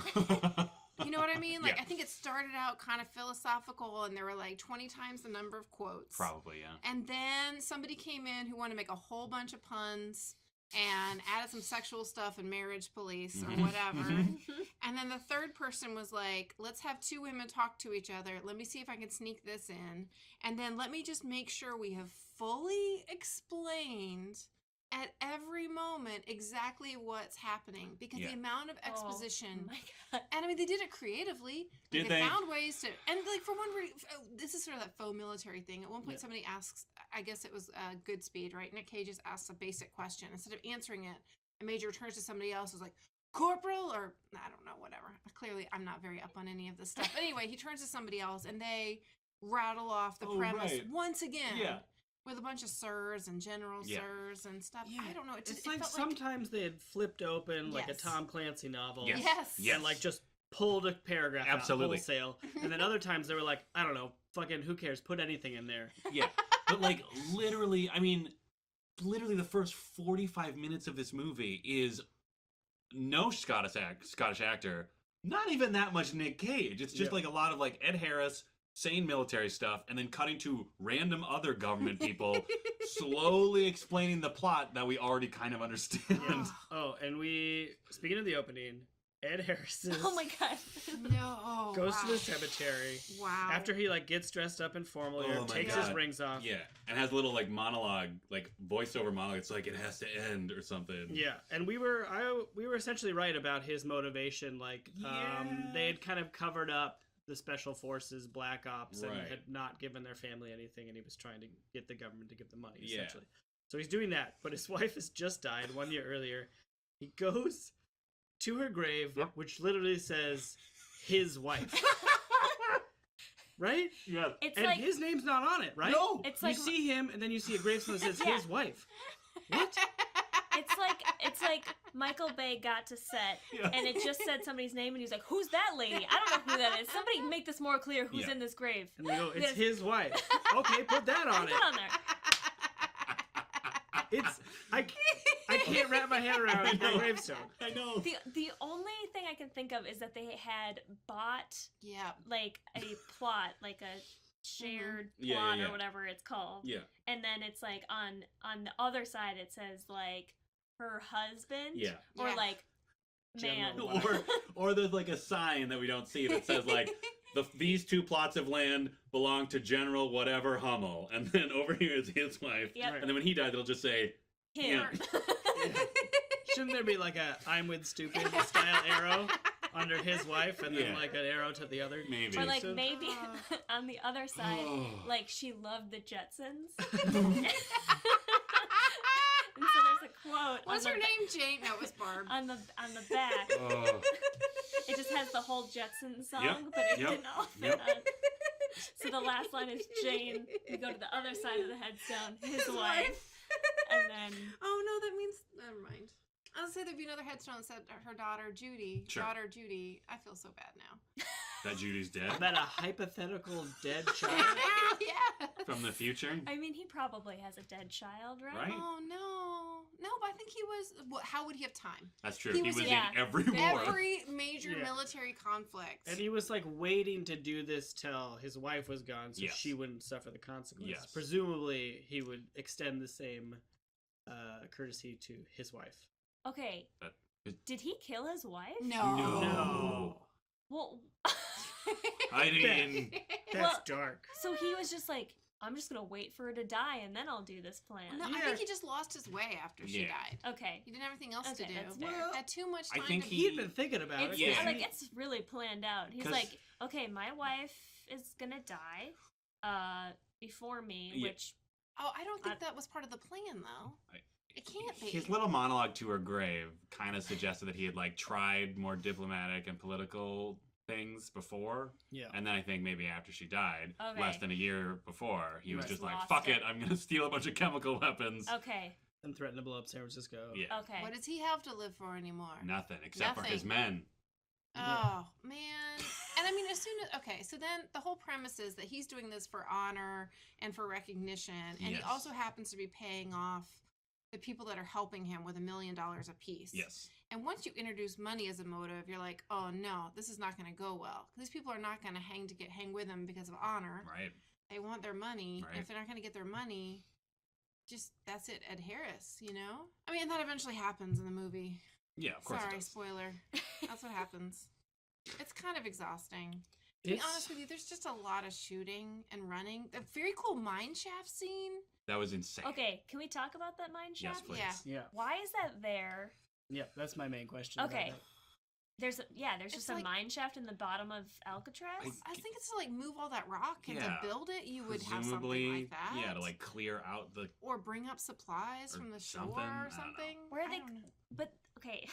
You know what I mean? Like I think it started out kind of philosophical, and there were like 20 times the number of quotes. Probably, yeah. And then somebody came in who wanted to make a whole bunch of puns and added some sexual stuff and marriage police or whatever. And then the third person was like, let's have 2 women talk to each other. Let me see if I can sneak this in. And then let me just make sure we have fully explained at every moment exactly what's happening, because the amount of exposition, and I mean they did it creatively. Like, they found ways to, and like for one reason, this is sort of that faux military thing. At one point, somebody asks, I guess it was Goodspeed, right? Nic Cage just asks a basic question. Instead of answering it, a major turns to somebody else, is like, Corporal, or I don't know, whatever. Clearly, I'm not very up on any of this stuff. But anyway, he turns to somebody else, and they rattle off the premise once again. Yeah. With a bunch of sirs and general sirs and stuff. Yeah. I don't know. It's like sometimes they had flipped open like a Tom Clancy novel. Yes. And like just pulled a paragraph out wholesale. And then other times they were like, I don't know, fucking who cares? Put anything in there. Yeah. But like literally, I mean, literally the first 45 minutes of this movie is no Scottish actor, not even that much Nic Cage. It's just like a lot of like Ed Harris, sane military stuff, and then cutting to random other government people slowly explaining the plot that we already kind of understand. Oh, and speaking of the opening, Ed Harris oh my god, goes to the cemetery. Wow. After he like gets dressed up informally or takes his rings off. Yeah, and has a little like monologue, like voiceover monologue. It's like it has to end or something. Yeah, and we were essentially right about his motivation. Like, they had kind of covered up the special forces, black ops, and had not given their family anything, and he was trying to get the government to give them money, essentially. So he's doing that, but his wife has just died 1 year earlier. He goes to her grave, which literally says, his wife. Right? Yeah. And like, his name's not on it, right? No! It's like, you see him, and then you see a gravestone that says, his wife. What? It's like Michael Bay got to set, and it just said somebody's name, and he was like, who's that lady? I don't know who that is. Somebody make this more clear who's in this grave. And they go, it's his wife. Okay, put that on it. Put on there. I can't wrap my head around that gravestone. I know. The only thing I can think of is that they had bought like a plot, like a shared plot or whatever it's called. Yeah. And then it's like on the other side it says like her husband or like man. Or there's like a sign that we don't see that says like these 2 plots of land belong to General whatever Hummel, and then over here is his wife. Yep. And then when he dies it'll just say him. Shouldn't there be like a I'm with stupid style arrow under his wife, and then like an arrow to the other? Maybe. Or like maybe on the other side, like she loved the Jetsons. And so there's a quote. Was her name Jane? No, it was Barb. On the back. It just has the whole Jetsons song, but it didn't all fit on. So the last line is Jane. We go to the other side of the headstone, his wife. And then... Oh, no, that means... Never mind. I was going to say there'd be another headstone that said her daughter, Judy. Sure. Daughter, Judy. I feel so bad now. That Judy's dead? About a hypothetical dead child? Yeah. From the future? I mean, he probably has a dead child, right? Oh, no. No, but I think he was... How would he have time? That's true. He was in every war. Every major military conflict. And he was, like, waiting to do this till his wife was gone so she wouldn't suffer the consequences. Yes. Presumably, he would extend the same courtesy to his wife. Okay. Did he kill his wife? No. Well... I mean... That's dark. So he was just like, I'm just gonna wait for her to die and then I'll do this plan. No, I think he just lost his way after she died. Okay. He didn't have anything else to do. That's fair. Well, had too much time. I think he'd been thinking about it. Yeah. Like, it's really planned out. He's like, okay, my wife is gonna die before me, which... Oh, I don't think that was part of the plan, though. It can't be. His little monologue to her grave kind of suggested that he had, like, tried more diplomatic and political things before. Yeah. And then I think maybe after she died, less than a year before, he was just like, fuck it, I'm going to steal a bunch of chemical weapons. Okay. And threaten to blow up San Francisco. Yeah. Okay. What does he have to live for anymore? Nothing, except for his men. Oh, man. And I mean, as soon as... Okay, so then the whole premise is that he's doing this for honor and for recognition, and he also happens to be paying off the people that are helping him with $1 million a piece. Yes. And once you introduce money as a motive, you're like, oh no, this is not going to go well. These people are not going to hang with him because of honor. Right. They want their money. Right. And if they're not going to get their money, just that's it, Ed Harris, you know? I mean, that eventually happens in the movie. Yeah, of course. Sorry, spoiler. That's what happens. It's kind of exhausting. To be honest with you, there's just a lot of shooting and running. A very cool mine shaft scene. That was insane. Okay, can we talk about that mine shaft? Yes, please. Yeah. Why is that there? Yeah, that's my main question. Okay. There's just a mine shaft in the bottom of Alcatraz. I think it's to like move all that rock and to build it. You would have something like that. Yeah, to like clear out the or bring up supplies from the shore or something. Where are they? But okay,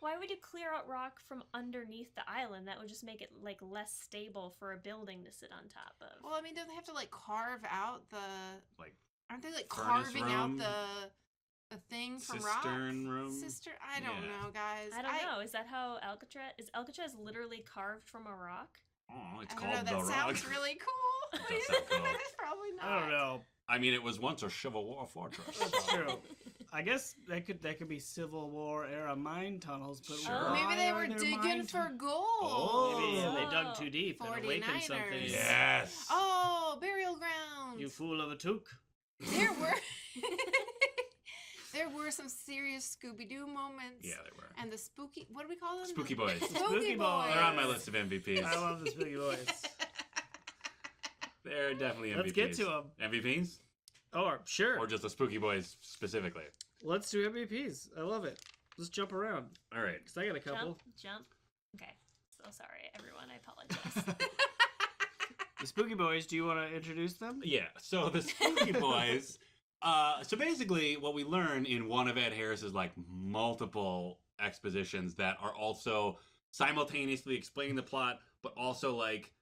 why would you clear out rock from underneath the island? That would just make it like less stable for a building to sit on top of. Well, I mean, don't they have to like carve out the like? Aren't they like carving out the thing from rock? Cistern room? I don't know, guys. I don't know. Is that how Alcatraz... Is Alcatraz literally carved from a rock? Oh, it's I called don't know, the that rock. sounds really cool. It does sound cool. It's probably not. I don't know. I mean, it was once a Civil War fortress. That's true. I guess that could be Civil War era mine tunnels, but maybe they were digging for gold. Maybe they dug too deep and awakened something. Yes. Oh, burial grounds. You fool of a toque. There were some serious Scooby-Doo moments. Yeah, there were. And the spooky... What do we call them? Spooky Boys. Spooky Boys. They're on my list of MVPs. I love the Spooky Boys. They're definitely MVPs. Let's get to them. MVPs? Oh, sure. Or just the Spooky Boys specifically? Let's do MVPs. I love it. Let's jump around. All right. Because I got a couple. Jump. Okay. So sorry, everyone. I apologize. The Spooky Boys, do you want to introduce them? Yeah. So the Spooky Boys... so basically, what we learn in one of Ed Harris's like multiple expositions that are also simultaneously explaining the plot, but also like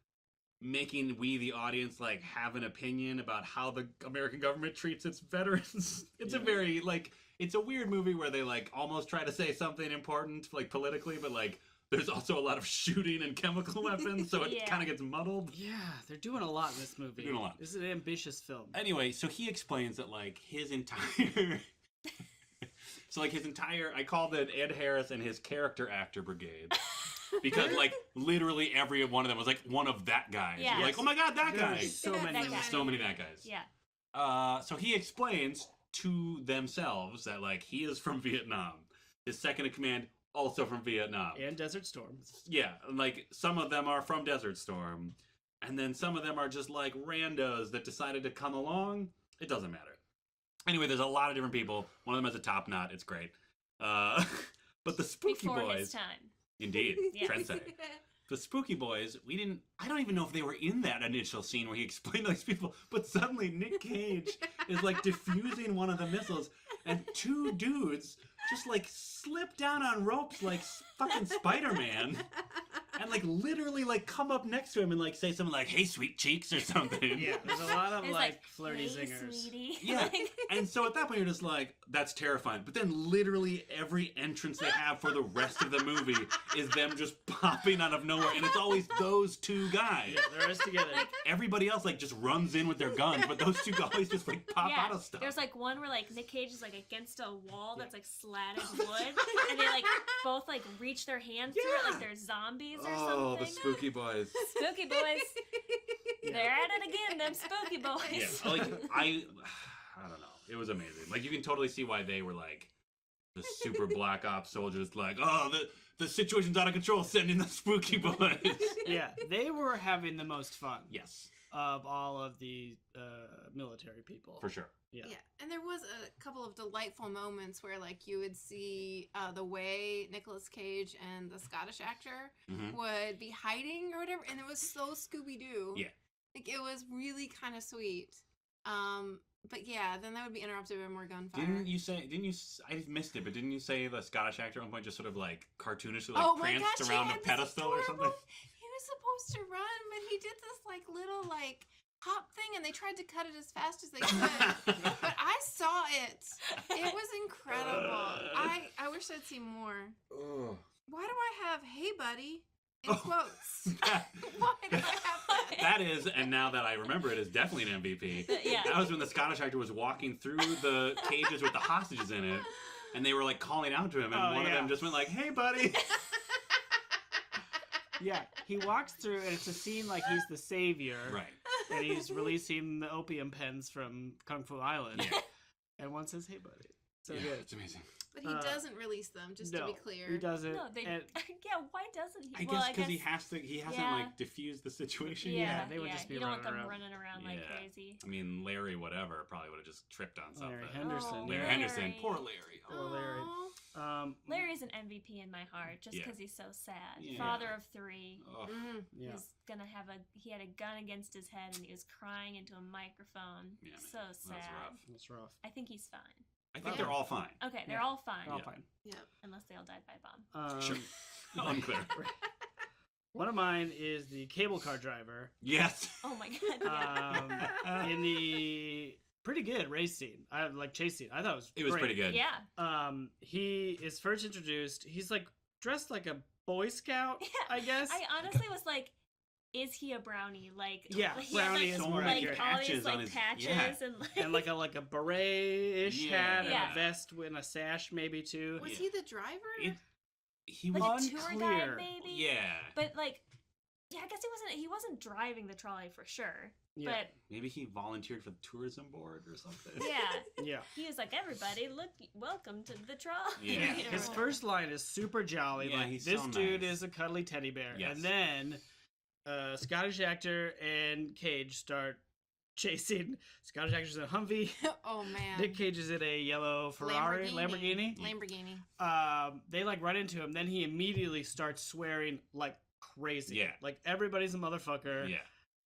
making we the audience like have an opinion about how the American government treats its veterans. It's a very like it's a weird movie where they like almost try to say something important like politically, but like there's also a lot of shooting and chemical weapons, so it kind of gets muddled. Yeah, they're doing a lot in this movie. They're doing a lot. This is an ambitious film. Anyway, so he explains that, like, his entire... so, like, his entire... I called it Ed Harris and his character actor brigade. Because, like, literally every one of them was, like, one of that guy. Yeah. Like, oh my god, that guy! So many. So many that guys. Yeah. So he explains to themselves that, like, he is from Vietnam. His second in command... also from Vietnam. And Desert Storm. Yeah, like, some of them are from Desert Storm. And then some of them are just, like, randos that decided to come along. It doesn't matter. Anyway, there's a lot of different people. One of them has a top knot. It's great. But the Spooky Before Boys... his time. Indeed. Trendsetting. The Spooky Boys, I don't even know if they were in that initial scene where he explained to these people, but suddenly Nic Cage is, like, diffusing one of the missiles, and two dudes just, like, slip down on ropes like fucking Spider-Man and, like, literally, like, come up next to him and, like, say something like, hey, sweet cheeks or something. Yeah, there's a lot of, like, flirty hey, zingers. Sweetie. Yeah, and so at that point you're just like, that's terrifying. But then literally every entrance they have for the rest of the movie is them just popping out of nowhere, and it's always those two guys. Yeah, they're always together. Like, everybody else, like, just runs in with their guns, but those two always just, like, pop out of stuff. There's, like, one where, like, Nic Cage is, like, against a wall that's, like, slatted wood, and they, like, both, like, reach their hands through it like they're zombies or something. Oh, the Spooky Boys. Spooky Boys. They're at it again, them Spooky Boys. Yeah, like, I don't know. It was amazing. Like, you can totally see why they were, like, the super black ops soldiers, like, oh, the situation's out of control, send in the Spooky Boys. Yeah, they were having the most fun. Yes. of all of the military people. For sure. Yeah. And there was a couple of delightful moments where, like, you would see the way Nicolas Cage and the Scottish actor would be hiding or whatever, and it was so Scooby-Doo. Yeah. Like, it was really kind of sweet. But yeah, then that would be interrupted by more gunfire. I missed it, but didn't you say the Scottish actor at one point just sort of like cartoonishly pranced my gosh, around a pedestal or something? He was supposed to run, but he did this like little like hop thing, and they tried to cut it as fast as they could. But I saw it. It was incredible. I wish I'd seen more. Ugh. Why do I have "Hey buddy" in quotes? Why do I have that? That is, and now that I remember it, is definitely an MVP. Yeah. That was when the Scottish actor was walking through the cages with the hostages in it, and they were like calling out to him, and one of them just went like, "Hey, buddy." Yeah, he walks through, and it's a scene like he's the savior, Right. and he's releasing the opium pens from Kung Fu Island. Yeah. And one says, "Hey, buddy." So Yeah, good. it's amazing. But he doesn't release them, just to be clear. He doesn't. No, and why doesn't he? I guess because he hasn't like diffused the situation Yeah, yet. they would just be you don't want running them around. running around like crazy. I mean, Larry, whatever, probably would have just tripped on something. Larry Henderson. Oh, Larry Larry. Henderson. Poor Larry. Poor Larry. Aw. Larry's an MVP in my heart, just because he's so sad. Yeah. Father of 3. Ugh. Yeah. He had a gun against his head, and he was crying into a microphone. Yeah, man. So sad. That's rough. That's rough. I think he's fine. I think they're all fine. Okay, they're all fine. They're all fine. Yeah. Unless they all died by bomb. Sure. Unclear. One of mine is the cable car driver. Yes. Oh my god. Yeah. In the pretty good race scene. I like chase scene. I thought It was great. pretty good. Yeah. He is first introduced. He's like dressed like a Boy Scout, I guess. I honestly was like, is he a brownie? Like, Yeah, he brownie had, is more like, accurate. all these Patches like on his- patches yeah. and like and like a beret-ish Yeah. hat and Yeah. a vest and a sash maybe too. Was he the driver? He like was a tour unclear. guide maybe. Yeah. But like, yeah, I guess he wasn't driving the trolley for sure. Yeah. But Maybe he volunteered for the tourism board or something. yeah, Yeah. he was like, everybody, look, welcome to the trolley. Yeah. You know? His first line is super jolly. Yeah, like, he's this so dude nice. is a cuddly teddy bear. Yes. And then Scottish actor and Cage start chasing. Scottish actor's in a Humvee. Oh man. Nick Cage is in a yellow Ferrari, Lamborghini. They like run into him. Then he immediately starts swearing like crazy. Yeah. Like everybody's a motherfucker. Yeah.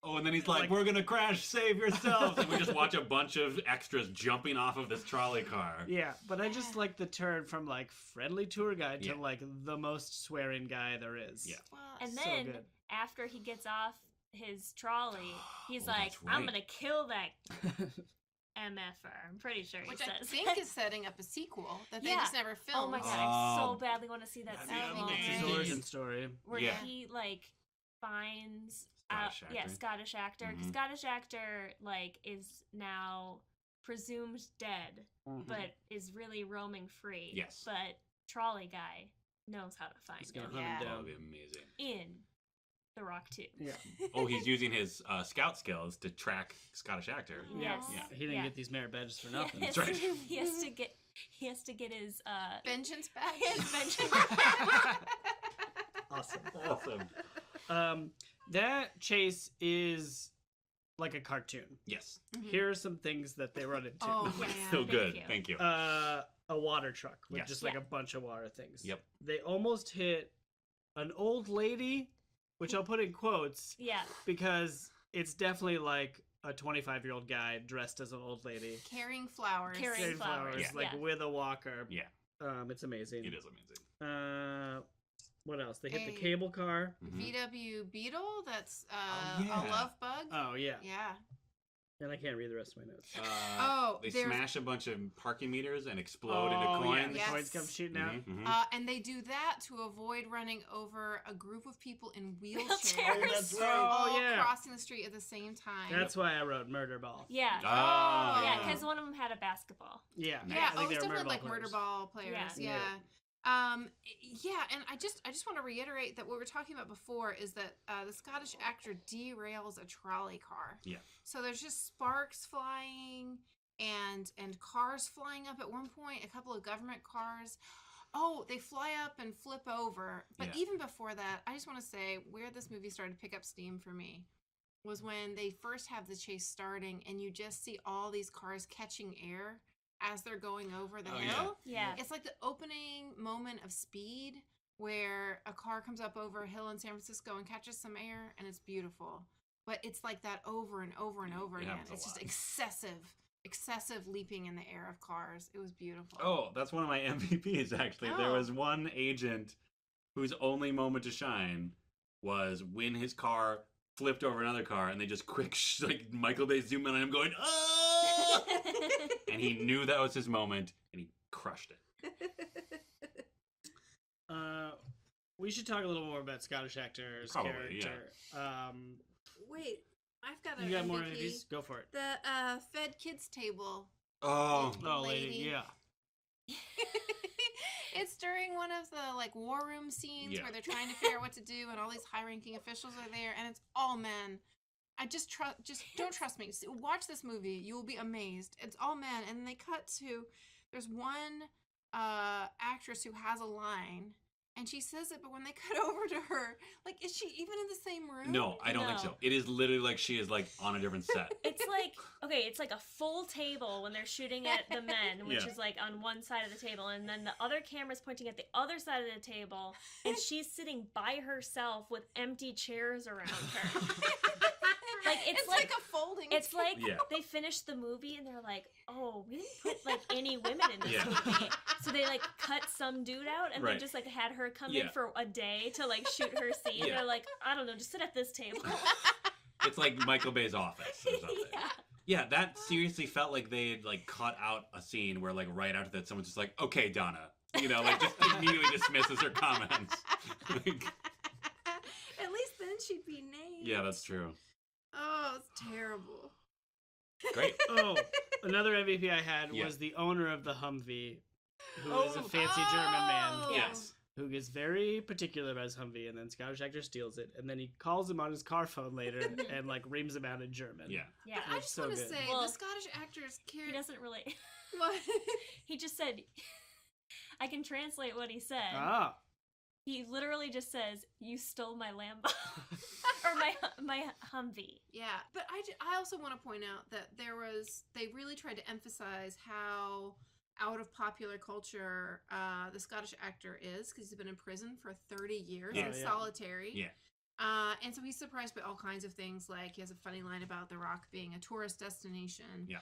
Oh, and then he's like, "We're gonna crash. Save yourselves!" And we just watch a bunch of extras jumping off of this trolley car. Yeah, but I just like the turn from like friendly tour guide Yeah. to like the most swearing guy there is. Yeah. Well, And So then good. after he gets off his trolley, he's Oh, like, that's right. I'm gonna kill that MFR. I'm pretty sure he which says. I think is setting up a sequel that they Yeah. just never Oh filmed. my god, I so Oh, badly want to see that that'd be sequel. It's his amazing. origin story. Where Yeah. he like finds Scottish yeah, actor. Scottish actor. 'Cause Mhm. Scottish actor like is now presumed dead, Mhm. but is really roaming free. Yes. But trolley guy knows how to find He's gonna him hunt him Yeah. That down. would be amazing. in The Rock 2. Yeah. Oh, he's using his scout skills to track Scottish actor. Yes. Yeah. He didn't get these merit badges for nothing. Yes. That's right. he has to get his Vengeance badge. his vengeance. Awesome. Awesome. That chase is like a cartoon. Yes. Here are some things that they run into. Oh Yeah. man. So Thank good. you. Thank you. A water truck with Yes. just like Yeah. a bunch of water things. Yep. They almost hit an old lady, which I'll put in quotes Yeah. because it's definitely like a 25-year-old guy dressed as an old lady. Carrying flowers. Carrying Carrying flowers, flowers, like yeah. with a walker. Yeah. It's amazing. It is amazing. What else? They hit the A- cable car. Mhm. VW Beetle. That's yeah. a love bug. Oh yeah. Yeah. And I can't read the rest of my notes. Oh, They there's- smash a bunch of parking meters and explode into Yeah, coins. the Yes. coins come shooting out. Mhm, mhm. And they do that to avoid running over a group of people in wheelchairs. Wheelchairs. Oh, that's who are right. all Oh, yeah. crossing the street at the same time. That's why I wrote murder ball. Yeah. Ah. Yeah, because one of them had a basketball. Yeah. Yeah, I oh, think it's they were definitely like players. murder ball players. Yeah. Yeah. Yeah, and I just want to reiterate that what we were talking about before is that the Scottish actor derails a trolley car. Yeah. So there's just sparks flying and cars flying up at one point, a couple of government cars. Oh, they fly up and flip over. But Yeah. even before that, I just want to say where this movie started to pick up steam for me was when they first have the chase starting and you just see all these cars catching air as they're going over the hill. Yeah. It's like the opening moment of Speed where a car comes up over a hill in San Francisco and catches some air, and it's beautiful. But it's like that over and over and over again. It's just excessive leaping in the air of cars. It was beautiful. Oh, that's one of my MVPs, actually. Oh. There was one agent whose only moment to shine was when his car flipped over another car, and they just quick, like, Michael Bay zoomed in on him going, "Ah!" And he knew that was his moment, and he crushed it. We should talk a little more about Scottish actor's character. Yeah. Wait, I've got a You got MVP. more movies? Go for it. The Fed Kids Table. Oh, lady, yeah. It's during one of the like war room scenes where they're trying to figure out what to do, and all these high-ranking officials are there, and it's all men. I just don't trust me. Watch this movie, you will be amazed. It's all men, and then they cut to there's one actress who has a line. And she says it, but when they cut over to her, like, is she even in the same room? No, I don't think so. It is literally like she is, like, on a different set. It's like, okay, it's like a full table when they're shooting at the men, which is, like, on one side of the table, and then the other camera's pointing at the other side of the table, and she's sitting by herself with empty chairs around her. Like, it's like a folding It's like they finished the movie, and they're like, oh, we didn't put, like, any women in this movie. So they, like, cut some dude out, and they just, like, had her come in for a day to, like, shoot her scene. They're like, I don't know, just sit at this table. It's like Michael Bay's Office or something. Yeah, that seriously felt like they had, like, cut out a scene where, like, right after that, someone's just like, okay, Donna. You know, like, just immediately dismisses her comments. Like, at least then she'd be named. Yeah, that's true. Oh, it's terrible. Great. Oh, another MVP I had was the owner of the Humvee, who is a fancy German man. Yes. Who is very particular about his Humvee, and then Scottish actor steals it, and then he calls him on his car phone later and, like, reams him out in German. Yeah. I just want to say, the Scottish actor's character... He doesn't really... What? He just said... I can translate what he said. Ah. He literally just says, "You stole my Lambo." Or my Humvee. Yeah, but I also want to point out that they really tried to emphasize how out of popular culture the Scottish actor is, because he's been in prison for 30 years in solitary. Yeah. And so he's surprised by all kinds of things, like he has a funny line about The Rock being a tourist destination. Yeah.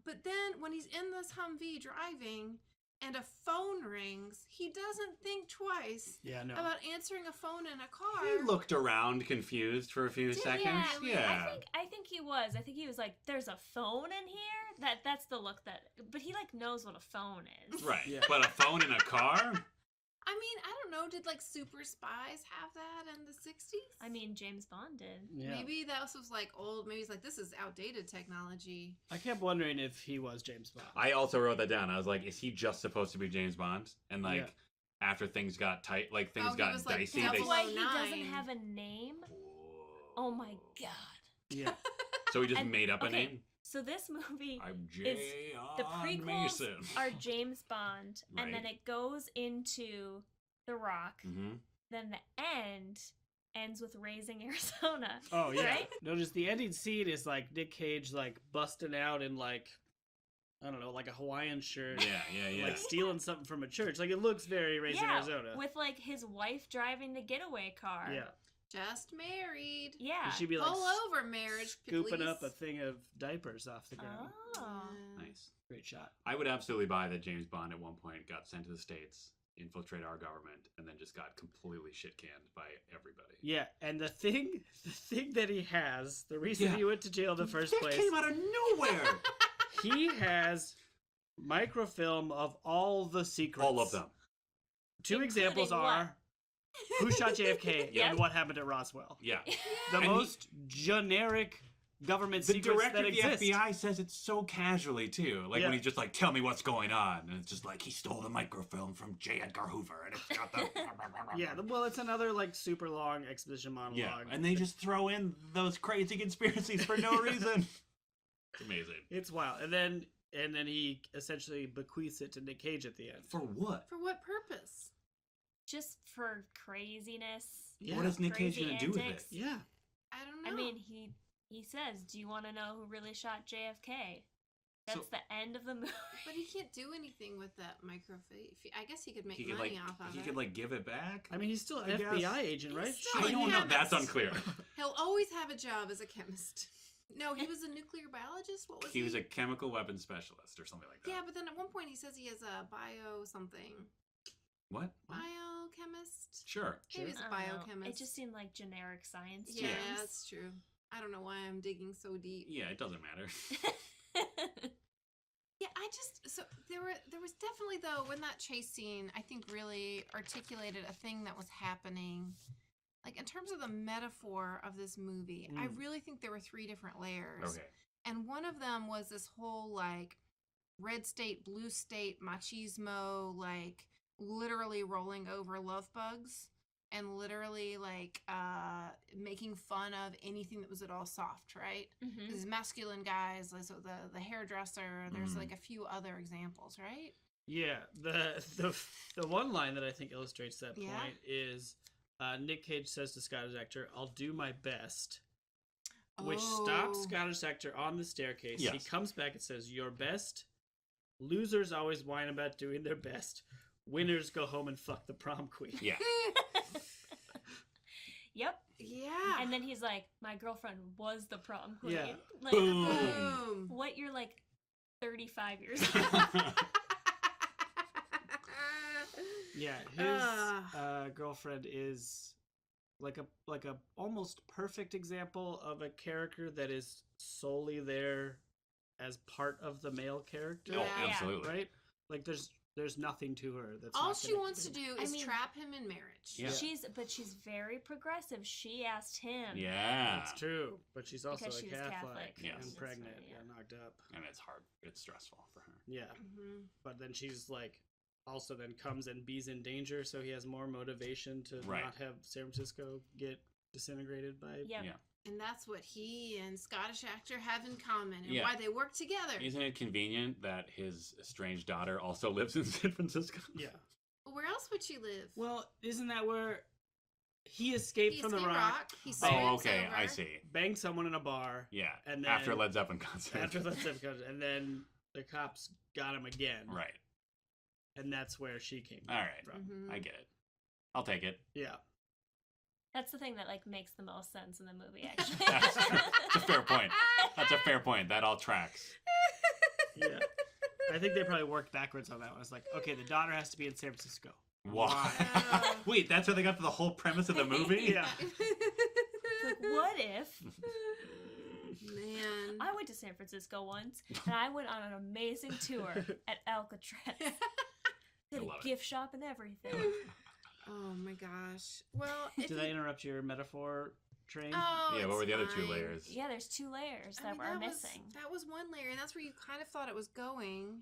But then when he's in this Humvee driving and a phone rings, he doesn't think twice about answering a phone in a car. He looked around confused for a few seconds. Yeah. I think he was. I think he was like, "There's a phone in here?" That's the look that... But he, like, knows what a phone is. Right. Yeah. But a phone in a car? I mean, I don't know. Did, like, super spies have that in the 60s? I mean, James Bond did. Yeah. Maybe that was, like, old. Maybe he's like, this is outdated technology. I kept wondering if he was James Bond. I also wrote that down. I was like, is he just supposed to be James Bond? And, like, after things got tight, like, things got dicey. That's why he doesn't have a name? Oh, my God. Yeah. So he just made up a name? So this movie is the prequels are James Bond, and then it goes into The Rock. Mm-hmm. Then the end ends with Raising Arizona. Oh yeah. Right? Notice the ending scene is like Nic Cage like busting out in like, I don't know, like a Hawaiian shirt. Yeah. Like stealing something from a church. Like it looks very Raising Arizona. With like his wife driving the getaway car. Yeah. Just married. Yeah. She'd be like all over marriage, scooping please. up a thing of diapers off the ground. Oh. Nice. Great shot. I would absolutely buy that James Bond at one point got sent to the States, infiltrate our government, and then just got completely shit-canned by everybody. Yeah, and the thing that he has, the reason he went to jail in the first place... came out of nowhere! He has microfilm of all the secrets. All of them. Two examples are who shot JFK and what happened at Roswell. Yeah. The most generic government secrets that exist. The director of the FBI says it so casually, too. Like when he's just like, tell me what's going on. And it's just like, he stole the microfilm from J. Edgar Hoover. And it's got the... Yeah, well, it's another like super long exposition monologue. Yeah, and they just throw in those crazy conspiracies for no reason. It's amazing. It's wild. And then he essentially bequeaths it to Nic Cage at the end. For what? For what purpose? Just for craziness. Yeah. What is Nic Cage going to do with it? Yeah. I don't know. I mean, he he says, "Do you want to know who really shot JFK?" That's the end of the movie. But he can't do anything with that microfiche. I guess he could make money off of it. He could like give it back. I mean, he's still an FBI agent, right? I don't know. That's unclear. He'll always have a job as a chemist. No, he was a nuclear biologist. What was he? He was a chemical weapons specialist or something like that. Yeah, but then at one point he says he is a bio something. What? Biochemist? Sure. Maybe he's a biochemist. It just seemed like generic science. Yeah, that's true. I don't know why I'm digging so deep. Yeah, it doesn't matter. Yeah, so there was definitely though when that chase scene I think really articulated a thing that was happening. Like in terms of the metaphor of this movie, I really think there were 3 different layers. Okay. And one of them was this whole like red state, blue state machismo, like literally rolling over love bugs and literally like making fun of anything that was at all soft, right? Mm-hmm. These masculine guys, like so the hairdresser, there's like a few other examples, right? Yeah, the one line that I think illustrates that point is Nic Cage says to Scottish actor, "I'll do my best," which stops Scottish actor on the staircase. Yes. He comes back and says, "Your best? Losers always whine about doing their best. Winners go home and fuck the prom queen." Yeah. Yep. Yeah. And then he's like, "My girlfriend was the prom queen." Yeah. Like, Boom. what? You're like 35 years old. Yeah, his girlfriend is like a almost perfect example of a character that is solely there as part of the male character. Oh, Yeah. absolutely. Right? Like there's nothing to her that's all not she connected wants to do is trap him in marriage. Yeah. She's very progressive. She asked him. Yeah. It's true, but she's also Because a she was Catholic, Catholic. Yes. and That's pregnant right, yeah. and knocked up. And it's hard. It's stressful for her. Yeah, Mm-hmm. but then she's like also then comes and be's in danger, so he has more motivation to Right. not have San Francisco get disintegrated by. Yep. Yeah. And that's what he and Scottish actor have in common and Yeah. why they work together. Isn't it convenient that his estranged daughter also lives in San Francisco? Yeah. Well, where else would she live? Well, isn't that where he escaped from the rock? He Oh, swims okay. over. I see. Banged someone in a bar. Yeah. And then after Led Zeppelin concert. After Led Zeppelin concert, and then the cops got him again. Right. And that's where she came All right. from. Mhm. I get it. I'll take it. Yeah. That's the thing that like makes the most sense in the movie. Actually, That's a fair point. That's a fair point. That all tracks. Yeah. I think they probably worked backwards on that one. It's like, okay, the daughter has to be in San Francisco. Why? Oh. Wait, that's how they got to the whole premise of the movie? Yeah. It's like, what if Man. I went to San Francisco once and I went on an amazing tour at Alcatraz. Did love a it. gift shop and everything. Oh my gosh. Well, if Did I interrupt your metaphor train? Oh, Yeah, what were it's the other 2 fine. layers? Yeah, there's 2 layers I that mean, were that missing. That was one layer, and that's where you kind of thought it was going.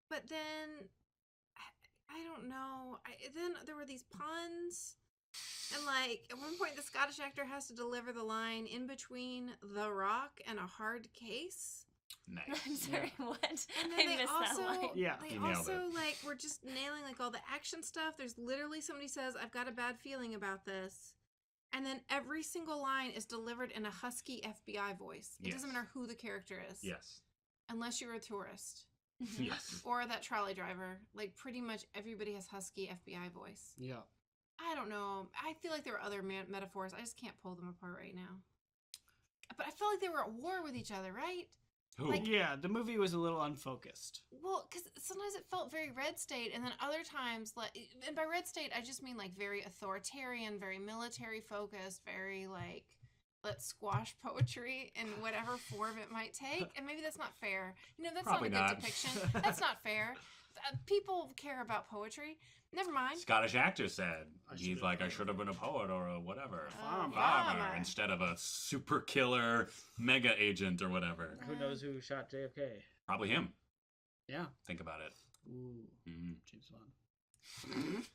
But then, I don't know. Then there were these puns. And, like, at one point, the Scottish actor has to deliver the line in between The Rock and a hard case. Nice. I'm sorry, what? And then I they missed also, that line. Yeah. they You nailed also it. like, were just nailing, like, all the action stuff. There's literally somebody says, "I've got a bad feeling about this." And then every single line is delivered in a husky FBI voice. It doesn't Yes. matter who the character is. Yes. Unless you're a tourist. Yes. Or that trolley driver. Like, pretty much everybody has husky FBI voice. Yeah. I don't know. I feel like there are other metaphors. I just can't pull them apart right now. But I felt like they were at war with each other, right? Who? Like- Yeah, the movie was a little unfocused. Well, because sometimes it felt very red state, and then other times, like, and by red state, I just mean like very authoritarian, very military focused, very like, let's squash poetry in whatever form it might take. And maybe that's not fair. You know, that's Probably not a good not. depiction. That's not fair. People care about poetry. Never mind. Scottish actor said. I He's should've like, I been- should have been a poet or a whatever. Farmer. Farmer instead of a super killer mega agent or whatever. Who knows who shot JFK? Probably him. Yeah. Think about it. Ooh, Mhm. James Bond.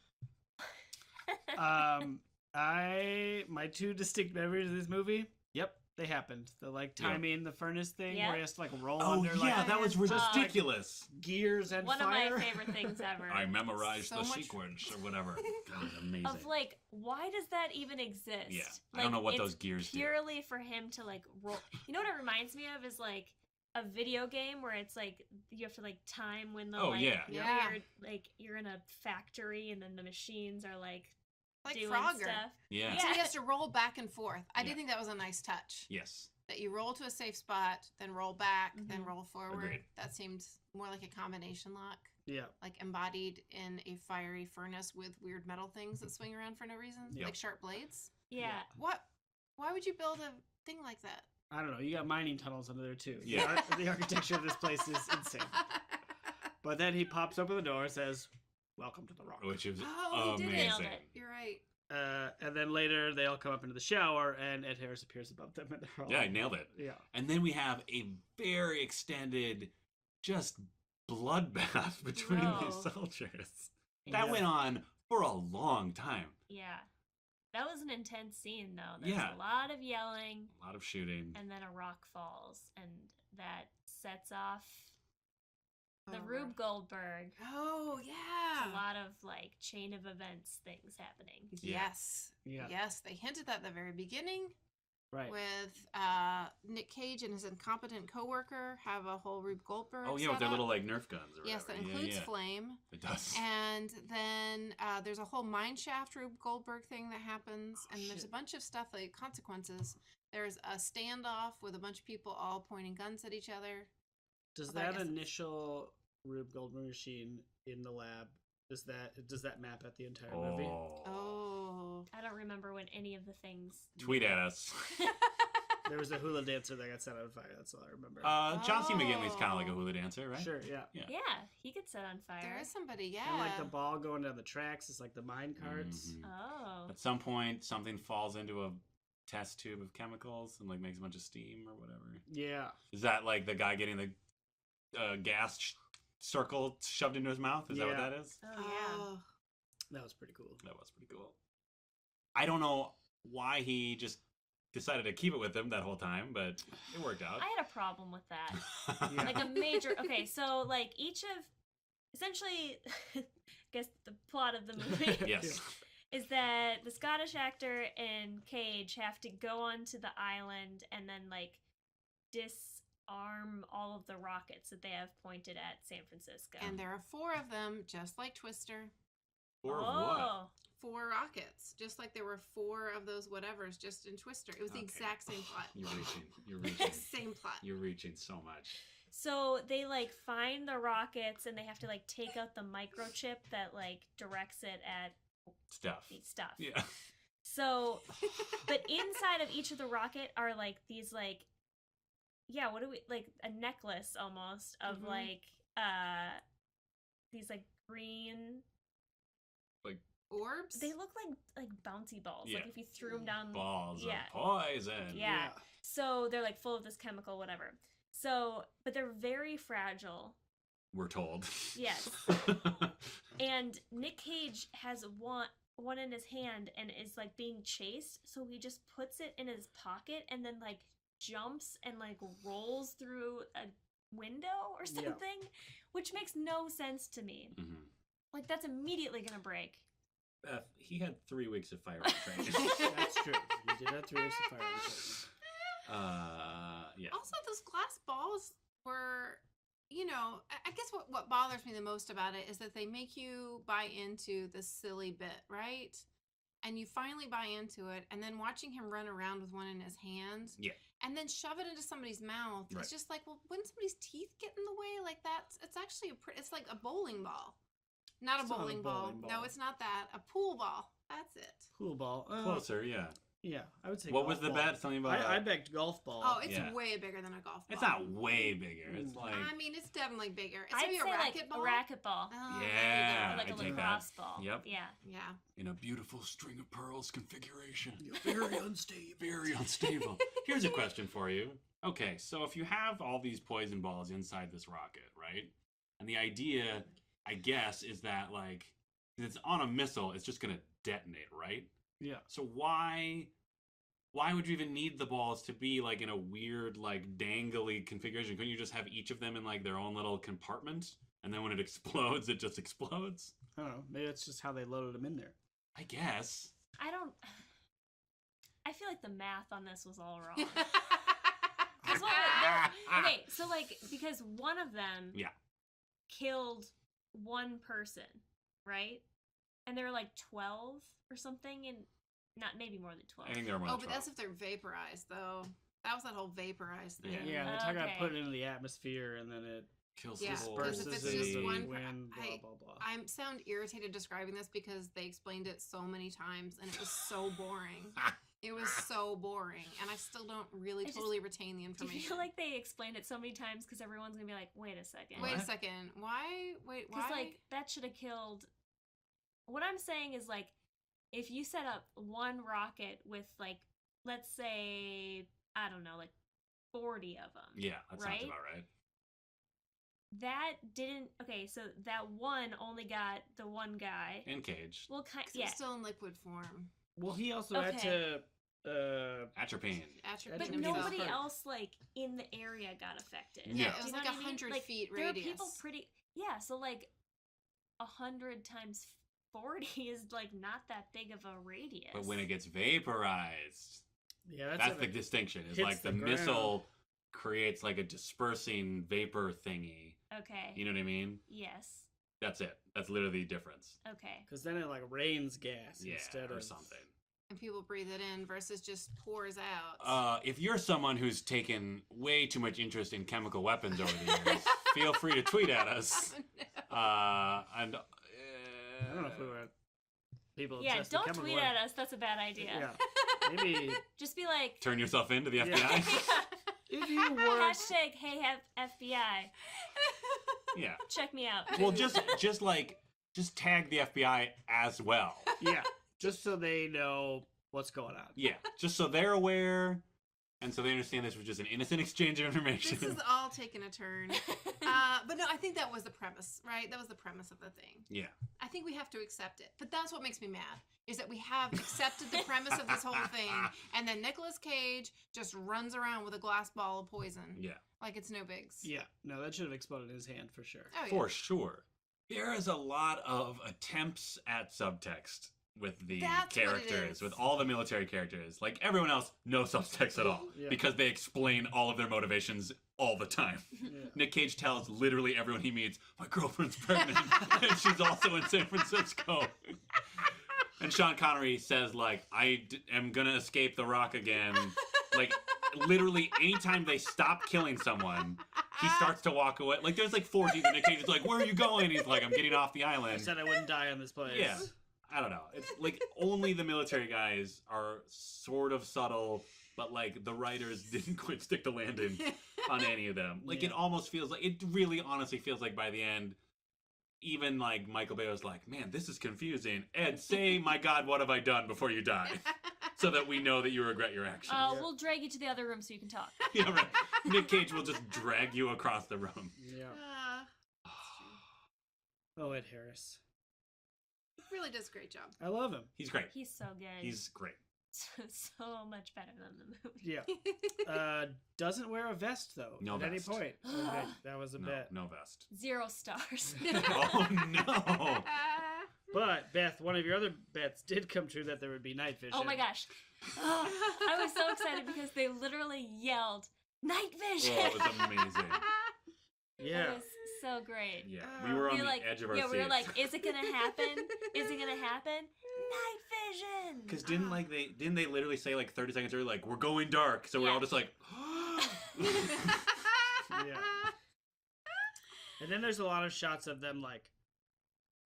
My 2 distinct memories of this movie. Yep, They happened. The like timing the furnace thing where he has to like roll Oh under. yeah, like, that was ridiculous. Gears and one fire. of my favorite things ever. I memorized So the much- sequence or whatever. God, amazing. Of like, why does that even exist? Yeah, like, I don't know what it's those gears do. purely for him to like roll. You know what it reminds me of is like a video game where it's like you have to like time when the you're in a factory and then the machines are like doing Frogger. stuff. Yeah. So he has to roll back and forth. I Yeah. did think that was a nice touch. Yes. That you roll to a safe spot, then roll back, then roll forward. Agreed. That seemed more like a combination lock. Yeah. Like embodied in a fiery furnace with weird metal things that swing around for no reason. Yep. Like sharp blades. Yeah. What? Why would you build a thing like that? I don't know. You got mining tunnels under there too. Yeah. The architecture of this place is insane. But then he pops open the door and says, "Welcome to the Rock." Which is Oh, he did nailed amazing. it. You're right. And then later they all come up into the shower and Ed Harris appears above them. And they're all, Yeah, I nailed it. Yeah. And then we have a very extended, just bloodbath between these Whoa. soldiers. That Yeah. went on for a long time. Yeah. That was an intense scene though. There's Yeah. a lot of yelling A lot of shooting. and then a rock falls and that sets off the Oh, Rube Goldberg. Oh, yeah. A lot of like chain of events things happening. Yeah. Yes. Yeah. Yes. They hinted that at the very beginning Right. with Nic Cage and his incompetent coworker have a whole Rube Goldberg. Oh yeah, with their setup. little like Nerf guns or Yes, whatever. that includes yeah. Flame. It does. And then there's a whole mineshaft Rube Goldberg thing that happens, and there's a shit. bunch of stuff like consequences. There's a standoff with a bunch of people all pointing guns at each other. Does Although I that guess it's- initial Rube Goldberg machine in the lab does that map at the entire movie? Oh. I don't remember when any of the things. Tweet at us. There was a hula dancer that got set on fire. That's all I remember. John C. McGinley's kind of like a hula dancer, right? Sure. Yeah. Yeah. Yeah, he gets set on fire. There is somebody, yeah. And like the ball going down the tracks is like the mine carts. Mhm. Oh. At some point, something falls into a test tube of chemicals and like makes a bunch of steam or whatever. Yeah. Is that like the guy getting the gas circle shoved into his mouth? Is that what Yeah. that is? Oh yeah. Oh. That was pretty cool. That was pretty cool. I don't know why he just decided to keep it with him that whole time, but it worked out. I had a problem with that. Yeah. Like a major. Okay, so like each of, essentially, I guess the plot of the movie Yes. is that the Scottish actor and Cage have to go onto the island and then like disarm all of the rockets that they have pointed at San Francisco. And there are 4 of them, just like Twister. Or what? oh, 4 rockets, just like there were 4 of those whatevers just in Twister. It was the Okay. exact same plot. You're reaching. You're reaching. Same plot. You're reaching so much. so they like find the rockets and they have to like take out the microchip that like directs it at Stuff. the stuff. Yeah. So, but inside of each of the rocket are like these like, yeah, what do we like a necklace almost of Mhm. like these like green. Orbs? They look like bouncy balls. Like Yeah. if you threw them down. Balls Yeah. of poison. Yeah. So they're like full of this chemical, whatever. So, but they're very fragile. We're told. Yes. And Nic Cage has one in his hand and is like being chased, so he just puts it in his pocket and then like jumps and like rolls through a window or Yeah. something, which makes no sense to me. Mhm. Like that's immediately gonna break. Beth, he had 3 weeks of firearm training. That's true. You did have 3 weeks of fire. Yeah. Also, those glass balls were, you know, I guess what bothers me the most about it is that they make you buy into this silly bit, right? And you finally buy into it, and then watching him run around with one in his hand, Yeah. and then shove it into somebody's mouth. Right. It's just like, well, wouldn't somebody's teeth get in the way? Like that's it's actually it's like a bowling ball, not a It's not a bowling ball. bowling ball. No, it's not that. A pool ball. That's it. Pool ball. Closer, yeah. Yeah, I would say. What golf was the ball. bet? Something about. I begged golf ball. Oh, it's Yeah. way bigger than a golf ball. It's not way bigger. It's like. I mean, it's definitely bigger. It's I'd maybe say a like racquetball. a racquetball. Oh, Yeah, Or like a I'd take that. lacrosse ball. Yep. Yeah. Yeah. In a beautiful string of pearls configuration. Very unstable. Very unstable. Here's a question for you. Okay, so if you have all these poison balls inside this rocket, right? And the idea, I guess, is that like if it's on a missile, it's just gonna detonate, right? Yeah. So why why would you even need the balls to be like in a weird, like dangly configuration? Couldn't you just have each of them in like their own little compartment? And then when it explodes, it just explodes? I don't know. Maybe it's just how they loaded them in there. I guess. I feel like the math on this was all wrong. Okay, so like, because one of them killed one person, right? And there were like 12 or something, and not maybe more than 12. I think there were more than 12. But that's if they're vaporized, though. That was that whole vaporized thing. Yeah, they're talking about putting it into the atmosphere, and then it kills disperses if it's just in one, the wind, blah, blah, blah. I sound irritated describing this because they explained it so many times, and it was so boring. It was so boring, and I still don't really totally retain the information. Do you feel like they explained it so many times because everyone's going to be like, wait a second. Wait a second. Why? Wait, why? Because, like, that should have killed... What I'm saying is, like, if you set up one rocket with, like, let's say, I don't know, like, 40 of them. Yeah, that sounds about right. That didn't... Okay, so that one only got the one guy. In Cage. Well, it's still in liquid form. Well, he also had to... atropine. But nobody else, like, in the area got affected. Yeah, it was like 100 feet radius. There are people pretty... Yeah, so, like, 100 times 40 is, like, not that big of a radius. But when it gets vaporized... Yeah, that's the distinction. Is like the missile creates, like, a dispersing vapor thingy. Okay. You know what I mean? Yes. That's it. That's literally the difference. Okay. Because then it, like, rains gas instead of... something. And people breathe it in versus just pours out. If you're someone who's taken way too much interest in chemical weapons over the years, feel free to tweet at us. Oh, no. And I don't know if we were people. Yeah, don't tweet at us. That's a bad idea. Yeah, maybe just be like, turn yourself into the FBI. If you were hashtag Hey FBI. Yeah, check me out. Well, just tag the FBI as well. Yeah. Just so they know what's going on. Yeah, just so they're aware, and so they understand this was just an innocent exchange of information. This is all taking a turn. But no, I think that was the premise, right? That was the premise of the thing. Yeah. I think we have to accept it. But that's what makes me mad, is that we have accepted the premise of this whole thing, and then Nicolas Cage just runs around with a glass ball of poison. Yeah. Like it's no bigs. Yeah. No, that should have exploded in his hand for sure. Oh, yeah. For sure. There is a lot of attempts at subtext with the characters, with all the military characters. Like everyone else, no subtext at all, because they explain all of their motivations all the time. Yeah. Nic Cage tells literally everyone he meets, my girlfriend's pregnant, and she's also in San Francisco. And Sean Connery says, like, I am gonna escape the Rock again. Like, literally, anytime they stop killing someone, he starts to walk away. Like, there's like 4 scenes, and Nic Cage is like, where are you going? He's like, I'm getting off the island. I said I wouldn't die on this place. Yeah. I don't know. It's like only the military guys are sort of subtle, but like the writers didn't quite stick the landing on any of them. Like it almost feels like, it really honestly feels like by the end, even like Michael Bay was like, man, this is confusing. Ed, say, my God, what have I done before you die? So that we know that you regret your actions. We'll drag you to the other room so you can talk. Yeah, right. Nic Cage will just drag you across the room. Yeah. Oh, Ed Harris. He really does a great job. I love him. He's great. He's so good. He's great. So much better than the movie. Yeah. Doesn't wear a vest though. No at vest. any point. Okay, that was a bet. No vest. 0 stars. Oh no. But Beth, one of your other bets did come true that there would be night vision. Oh my gosh. I was so excited because they literally yelled, night vision! Oh, it was amazing. Yeah. It was so great. Yeah, we were on the edge of our seats. Yeah, we were like, is it gonna happen? Is it gonna happen? Night vision! Because didn't they literally say like 30 seconds earlier, like, we're going dark, so we're all just like, yeah. And then there's a lot of shots of them like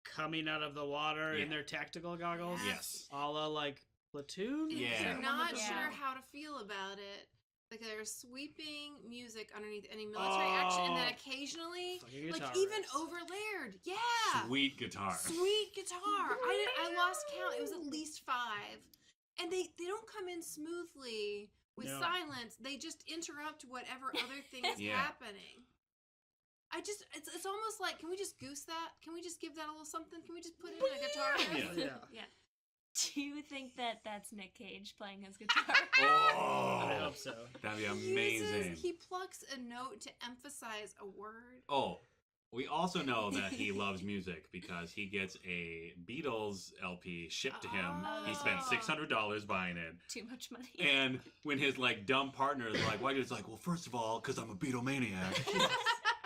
coming out of the water in their tactical goggles. Yes. A la like Platoon? Yeah. I'm not sure how to feel about it. Like there's sweeping music underneath any military action, and then occasionally, like even overlayered. Yeah. Sweet guitar. Sweet guitar. I lost count. It was at least 5, and they don't come in smoothly with silence. They just interrupt whatever other thing is happening. It's almost like, can we just goose that? Can we just give that a little something? Can we just put it in a guitar? Yeah. Do you think that that's Nic Cage playing his guitar? Oh, I hope so. That'd be amazing. He plucks a note to emphasize a word. Oh, we also know that he loves music because he gets a Beatles LP shipped to him. He spent $600 buying it. Too much money. And when his like dumb partner is like, "Why?" He's like, "Well, first of all, because I'm a Beatlemaniac."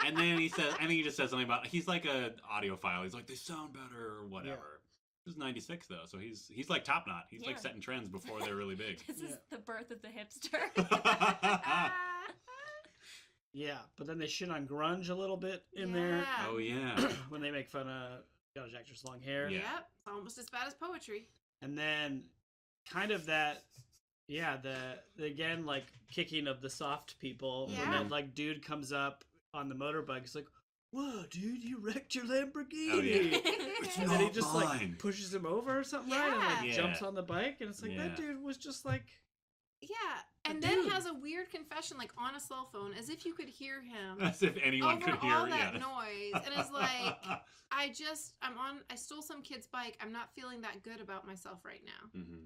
And then he says, I think he just says something about he's like a audiophile. He's like, "They sound better," or whatever. Yeah. It was '96 though, so he's like top knot. He's like setting trends before they're really big. This is the birth of the hipster. Yeah, but then they shit on grunge a little bit in there. Oh yeah. When they make fun of college actors' long hair. Yeah. Yep, almost as bad as poetry. And then kind of that, the again, like, kicking of the soft people. Yeah. When that, like, dude comes up on the motorbike, he's like, "Whoa, dude, you wrecked your Lamborghini." Oh, yeah. And then he just, like, pushes him over or something, right? And, like, Yeah. jumps on the bike. And it's like, that dude was just, like... Yeah, and then has a weird confession, like, on a cell phone, as if you could hear him. As if anyone over could hear all that noise. And it's like, I stole some kid's bike. I'm not feeling that good about myself right now. Mm-hmm.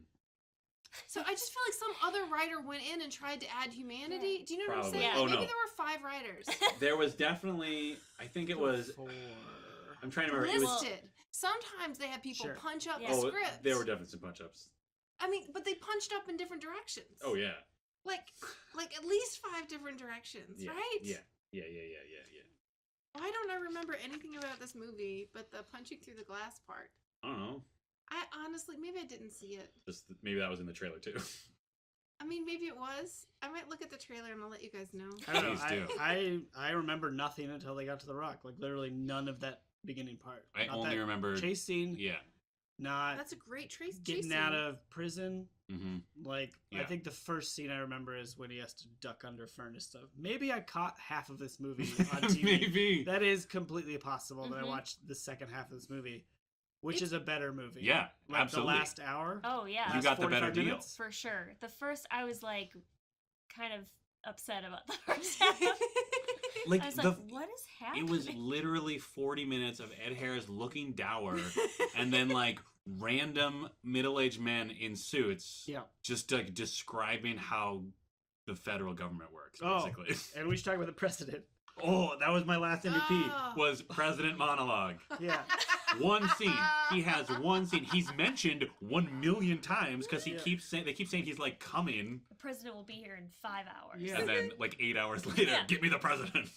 So I just feel like some other writer went in and tried to add humanity. Do you know what I'm Probably. saying? Oh, Maybe no. there were 5 writers. There was definitely, I think it was, I'm trying to remember. Listed. Sometimes they had people punch up the script. There were definitely some punch-ups. I mean, but they punched up in different directions. Oh, yeah. Like at least 5 different directions, right? Yeah. Why don't I remember anything about this movie but the punching through the glass part? I don't know. I honestly, maybe I didn't see it. Maybe that was in the trailer too. I mean, maybe it was. I might look at the trailer and I'll let you guys know. I don't know. Please do. I remember nothing until they got to the rock. Like, literally none of that beginning part. I Not only that remember chase scene. Yeah. Not That's a great chase getting scene. out of prison. Mm-hmm. Like, I think the first scene I remember is when he has to duck under furnace stuff. Maybe I caught half of this movie on TV. Maybe. That is completely possible that I watched the second half of this movie, which is a better movie. Yeah, like absolutely. The last hour. Oh, yeah. You got the better deal. For sure. The first, I was like, kind of upset about the first half. Like, I was like, what is happening? It was literally 40 minutes of Ed Harris looking dour, and then like random middle-aged men in suits, just like describing how the federal government works, basically. And we should talk about the president. Oh, that was my last MVP. Was president monologue. Yeah. One scene. He has one scene. He's mentioned 1 million times because they keep saying he's like coming. The president will be here in 5 hours. Yeah. And then like 8 hours later, get me the president.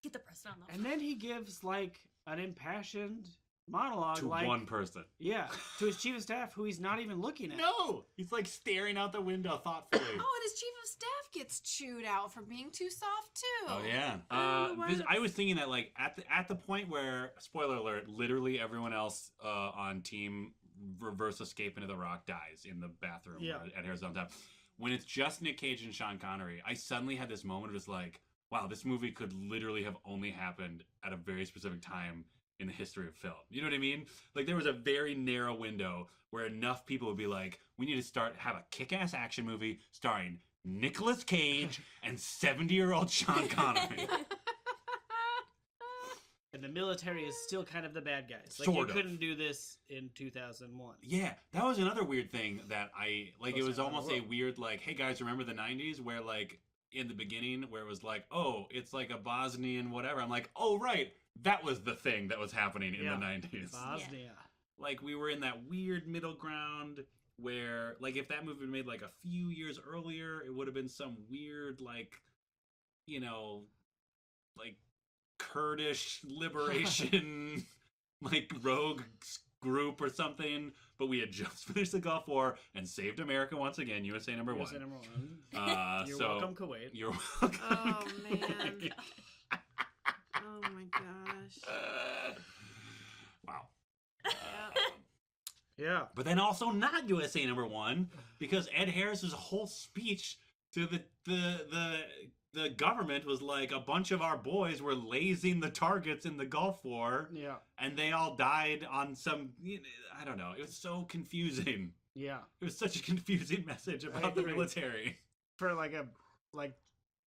Get the president on the phone. And then he gives like an impassioned monologue to one person. Yeah, to his chief of staff, who he's not even looking at. No, he's like staring out the window thoughtfully. Oh, and his chief of staff gets chewed out for being too soft too. Oh yeah. I was thinking that like at the point where, spoiler alert, literally everyone else on team Reverse Escape into the Rock dies in the bathroom at Harris on top. When it's just Nic Cage and Sean Connery, I suddenly had this moment of just like, wow, this movie could literally have only happened at a very specific time in the history of film. You know what I mean? Like, there was a very narrow window where enough people would be like, we need to have a kick-ass action movie starring Nicolas Cage and 70-year-old Sean Connery. And the military is still kind of the bad guys. Like, Sort you of. couldn't do this in 2001. Yeah, that was another weird thing that it was almost a weird, like, hey guys, remember the 90s where, like, in the beginning where it was like, oh, it's like a Bosnian whatever. I'm like, oh, right. That was the thing that was happening in the 90s. Bosnia. Like, we were in that weird middle ground where, like, if that movie had been made, like, a few years earlier, it would have been some weird, like, you know, like, Kurdish liberation, like, rogue group or something. But we had just finished the Gulf War and saved America once again, USA number one. USA number one. You're welcome, Kuwait. You're welcome. Oh, man. Oh my gosh. Wow. Yeah. But then also not USA number one, because Ed Harris's whole speech to the government was like, a bunch of our boys were lasing the targets in the Gulf War. Yeah. And they all died on some, I don't know. It was so confusing. Yeah. It was such a confusing message about the military. For like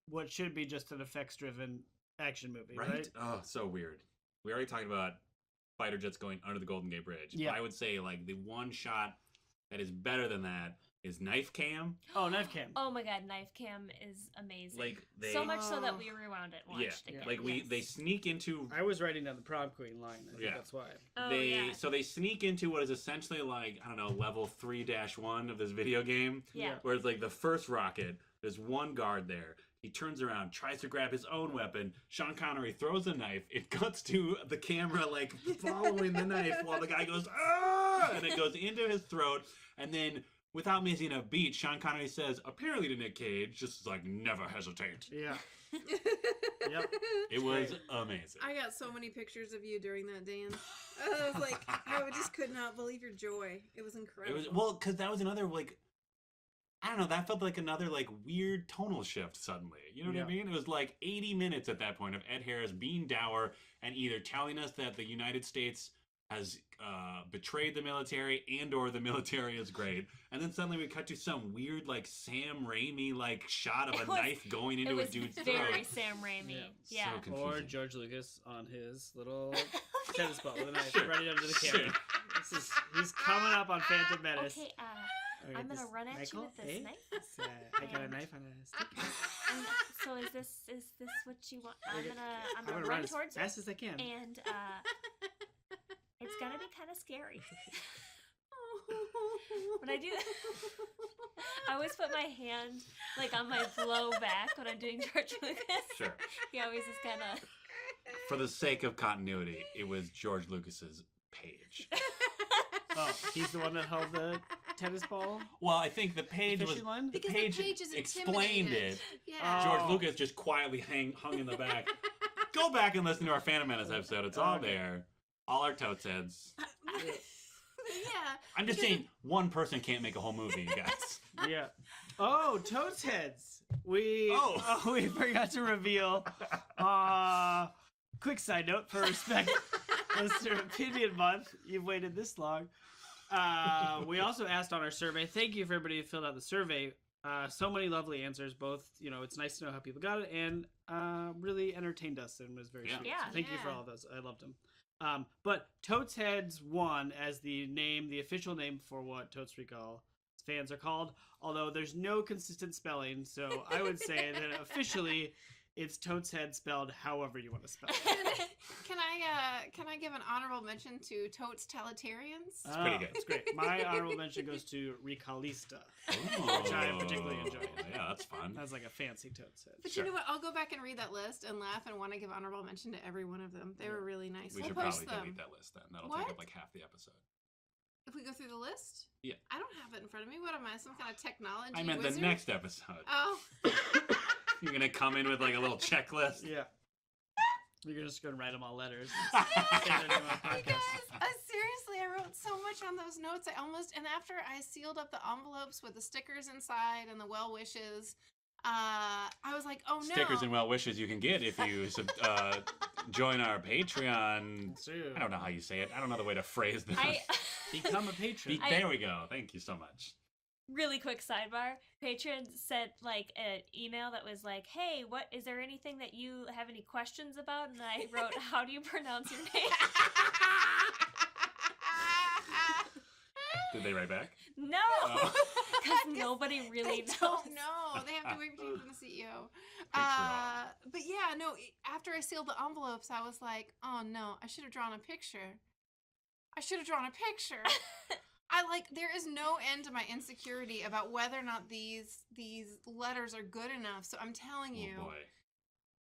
what should be just an effects-driven action movie, right? Oh, so weird. We already talked about fighter jets going under the Golden Gate Bridge. Yeah. But I would say like the one shot that is better than that is Knife Cam. Oh, Knife Cam. Oh my god, Knife Cam is amazing. Like so much so that we rewound it and watched it again. Like they sneak into. I was writing down the prom queen line. I think that's why. So they sneak into what is essentially like, I don't know, level 3-1 of this video game. Yeah. Where it's like the first rocket, there's one guard there. He turns around, tries to grab his own weapon. Sean Connery throws a knife. It cuts to the camera like following the knife while the guy goes, "Ah!" And it goes into his throat. And then, without missing a beat, Sean Connery says, apparently to Nic Cage, just like, never hesitate. Yeah. Yep. It was amazing. I got so many pictures of you during that dance. I was like, I just could not believe your joy. It was incredible. Because that was another, like, I don't know, that felt like another, like, weird tonal shift suddenly. You know what I mean? It was like 80 minutes at that point of Ed Harris being dour and either telling us that the United States has betrayed the military and or the military is great. And then suddenly we cut to some weird, like, Sam Raimi, like, shot of a knife going into a dude's throat. Very Sam Raimi. Yeah. So confusing. Or George Lucas on his little tennis ball with a knife right under the camera. He's coming up on Phantom Menace. Okay, I'm gonna run at you with this knife. I got a knife on a stick. So is this what you want? I'm gonna run run as towards fast as I can. And it's gonna be kind of scary. When I do that, I always put my hand like on my low back when I'm doing George Lucas. Sure. He always is kind of. For the sake of continuity, it was George Lucas's page. Oh, he's the one that held the tennis ball? Well, I think the page was... One? Because the page is explained it. Yeah. George Lucas just quietly hung in the back. Go back and listen to our Phantom Menace episode. It's all there. All our totes heads. Yeah. I'm just saying, one person can't make a whole movie, you guys. Yeah. Oh, Totes heads. We forgot to reveal. Quick side note for Respect Listener Opinion Month. You've waited this long. We also asked on our survey. Thank you for everybody who filled out the survey. So many lovely answers. Both, it's nice to know how people got it, and really entertained us and was very sweet. Yeah. So thank you for all of those. I loved them. But Totes Heads won as the official name for what Totes Recall fans are called. Although there's no consistent spelling, so I would say that officially it's Totes Head spelled however you want to spell it. Can I give an honorable mention to Totes Talitarians? It's pretty good. It's great. My honorable mention goes to Recallista, Ooh. which I particularly enjoyed. Yeah, that's fun. That's like a fancy Totes Head. But you know what? I'll go back and read that list and laugh and want to give honorable mention to every one of them. They were really nice. We We'll should post probably them. delete that list then. That'll take up like half the episode. If we go through the list? Yeah. I don't have it in front of me. What am I, some kind of technology I meant wizard? the next episode. Oh. You're going to come in with like a little checklist? Yeah. You're just going to write them all letters. You guys, seriously, I wrote so much on those notes. And after I sealed up the envelopes with the stickers inside and the well wishes, I was like, oh no. Stickers and well wishes you can get if you join our Patreon. I don't know how you say it. I don't know the way to phrase this. Become a patron. There we go. Thank you so much. Really quick sidebar. Patron sent like an email that was like, "Hey, what is there anything that you have any questions about?" And I wrote, "How do you pronounce your name?" Did they write back? No, because nobody really knows. Don't know. They have to wait for you from the CEO. But yeah, no. After I sealed the envelopes, I was like, "Oh no, I should have drawn a picture. There is no end to my insecurity about whether or not these letters are good enough. So I'm telling you,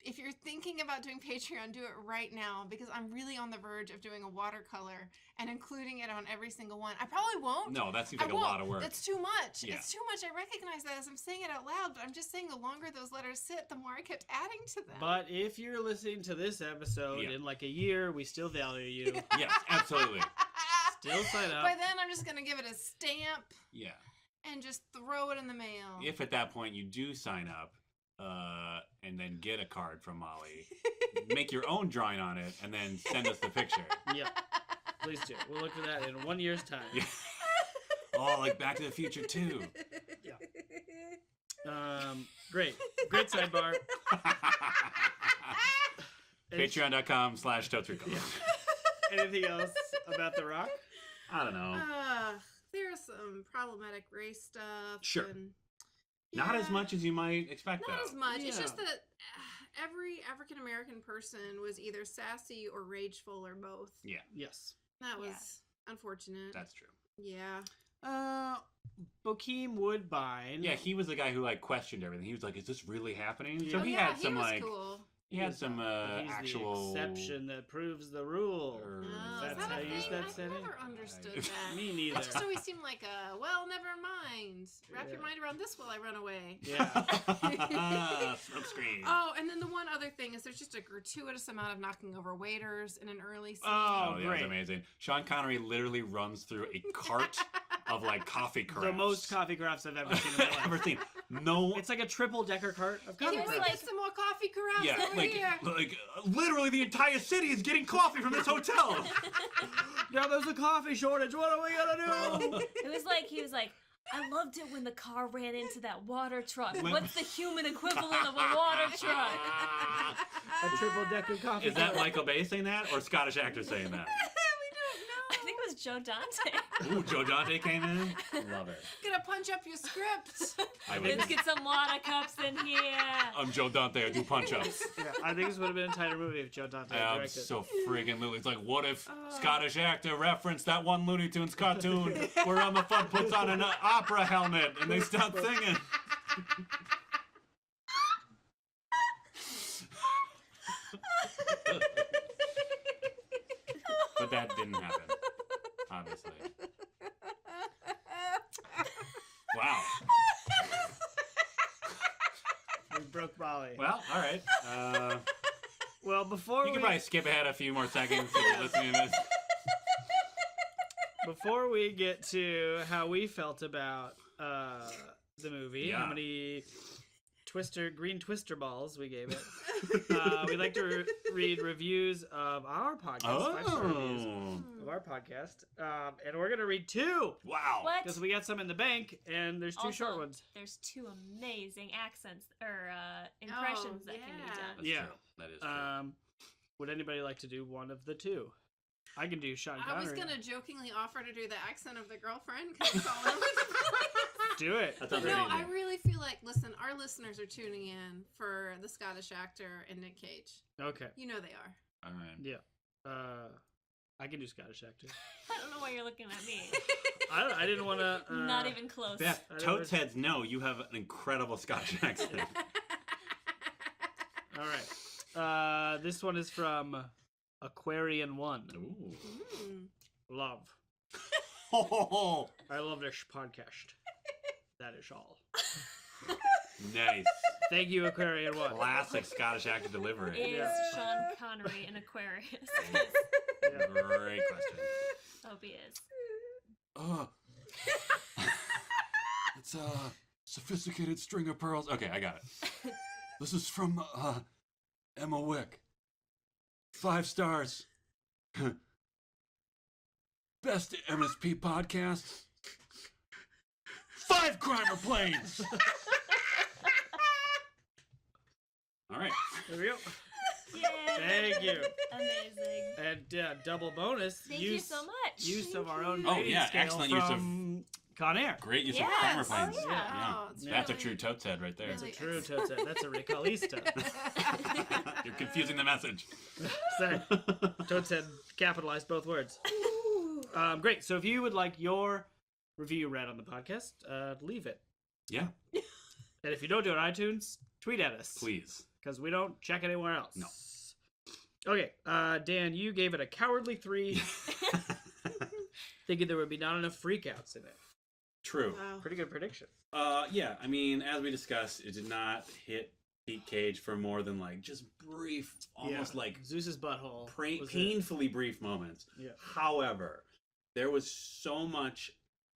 if you're thinking about doing Patreon, do it right now, because I'm really on the verge of doing a watercolor and including it on every single one. I probably won't. No, that seems like a lot of work. That's too much. Yeah. It's too much. I recognize that as I'm saying it out loud, but I'm just saying the longer those letters sit, the more I kept adding to them. But if you're listening to this episode in like a year, we still value you. Yes, absolutely. Still sign up. By then, I'm just going to give it a stamp. Yeah. And just throw it in the mail. If at that point you do sign up, and then get a card from Molly, make your own drawing on it, and then send us the picture. Yep. Please do. We'll look for that in 1 year's time. Yeah. Oh, like Back to the Future 2. Yeah. Great sidebar. Patreon.com/TotesRecall. Yeah. Anything else about The Rock? I don't know. There are some problematic race stuff. Sure. And, Not as much as you might expect, Not though. as much. Yeah. It's just that every African American person was either sassy or rageful or both. Yeah. Yes. That was unfortunate. That's true. Yeah. Bokeem Woodbine. Yeah, he was the guy who like questioned everything. He was like, "Is this really happening?" Yeah. So he had some he was like cool. he had some He's actual the exception that proves the rule. Or- Oh, That's is that how a you use thing? that I've setting? never understood that. Me It neither. just always seemed like well, never mind. Wrap your Yeah. mind around this while I run away. Yeah. Smoke screen. Oh, and then the one other thing is there's just a gratuitous amount of knocking over waiters in an early scene. Oh, yeah, great. that's amazing. Sean Connery literally runs through a cart of like coffee carafes. The most coffee carafes I've ever seen in my life. ever seen. No, It's like a triple decker cart of Can coffee we carafes. get some more coffee carafes yeah, over like here? literally the entire city is getting coffee from this hotel. Now there's a coffee shortage. What are we gonna do? It was like he was like, I loved it when the car ran into that water truck. When- What's the human equivalent of a water truck? A triple decker coffee Is that cart. Michael Bay saying that, or Scottish actor saying that? I think it was Joe Dante. Ooh, Joe Dante came in. Love it. Gonna punch up your script. I would. Let's get some water cups in here. I'm Joe Dante. I do punch-ups. Yeah, I think this would have been a tighter movie if Joe Dante had directed. So friggin' Lily. It's like, what if Scottish actor referenced that one Looney Tunes cartoon where Elmer Fudd puts on an opera helmet and they start singing? But that didn't happen, obviously. Wow. We broke Molly. Well, all right. Well, before You can probably skip ahead a few more seconds if you're listening to this. before we get to how we felt about the movie, Yeah. how many green twister balls we gave it, we'd like to read reviews of our podcast, 5-star reviews of our podcast, and we're gonna read 2 Wow. What? because we got some in the bank, and there's 2 short Also, ones. There's 2 amazing accents or impressions that can be yeah. done. That's Yeah. true. That is true. Would anybody like to do one of the 2? I can do Sean I was Connery. gonna jokingly offer to do the accent of the girlfriend because it's all over the place. Do it. That But sounds no, amazing. I really feel like, listen, our listeners are tuning in for the Scottish actor and Nic Cage. Okay. You know they are. All right. Yeah. I can do Scottish actor. I don't know why you're looking at me. I didn't want to. Not even close. Beth, I Totes never- heads know you have an incredible Scottish accent. All right. This one is from Aquarian One. Ooh. Love. Oh, I love this podcast. That is all. nice. Thank you, Aquarian One. Classic Scottish actor delivery. Is Yeah. Sean Connery an Aquarius? Yeah. Great question. Hope he is. It's a sophisticated string of pearls. Okay, I got it. This is from Emma Wick. 5 stars. Best MSP podcast. 5 Grimer planes. All right. There we go. Yay! Thank you. Amazing. And Thank you so much. Use of our own Oh, rating yeah, scale excellent use of- from Con Air. Great use Yes. of Grimer Oh, planes. yeah. Oh, it's That's a really- true Totes head right there. That's a Really true excellent. Totes. That's a Recalista. You're confusing the message. Sorry. Totes had capitalized both words. Great. So if you would like your review read on the podcast, leave it. Yeah, And if you don't do it on iTunes, tweet at us. please. Because we don't check anywhere else. No. Okay, Dan, you gave it a cowardly 3, thinking there would be not enough freakouts in it. True. Wow. Pretty good prediction. Yeah, I mean, as we discussed, it did not hit Nic Cage for more than like just brief, almost Yeah. like Zeus's butthole. was it. painfully brief moments. Yeah. However, there was so much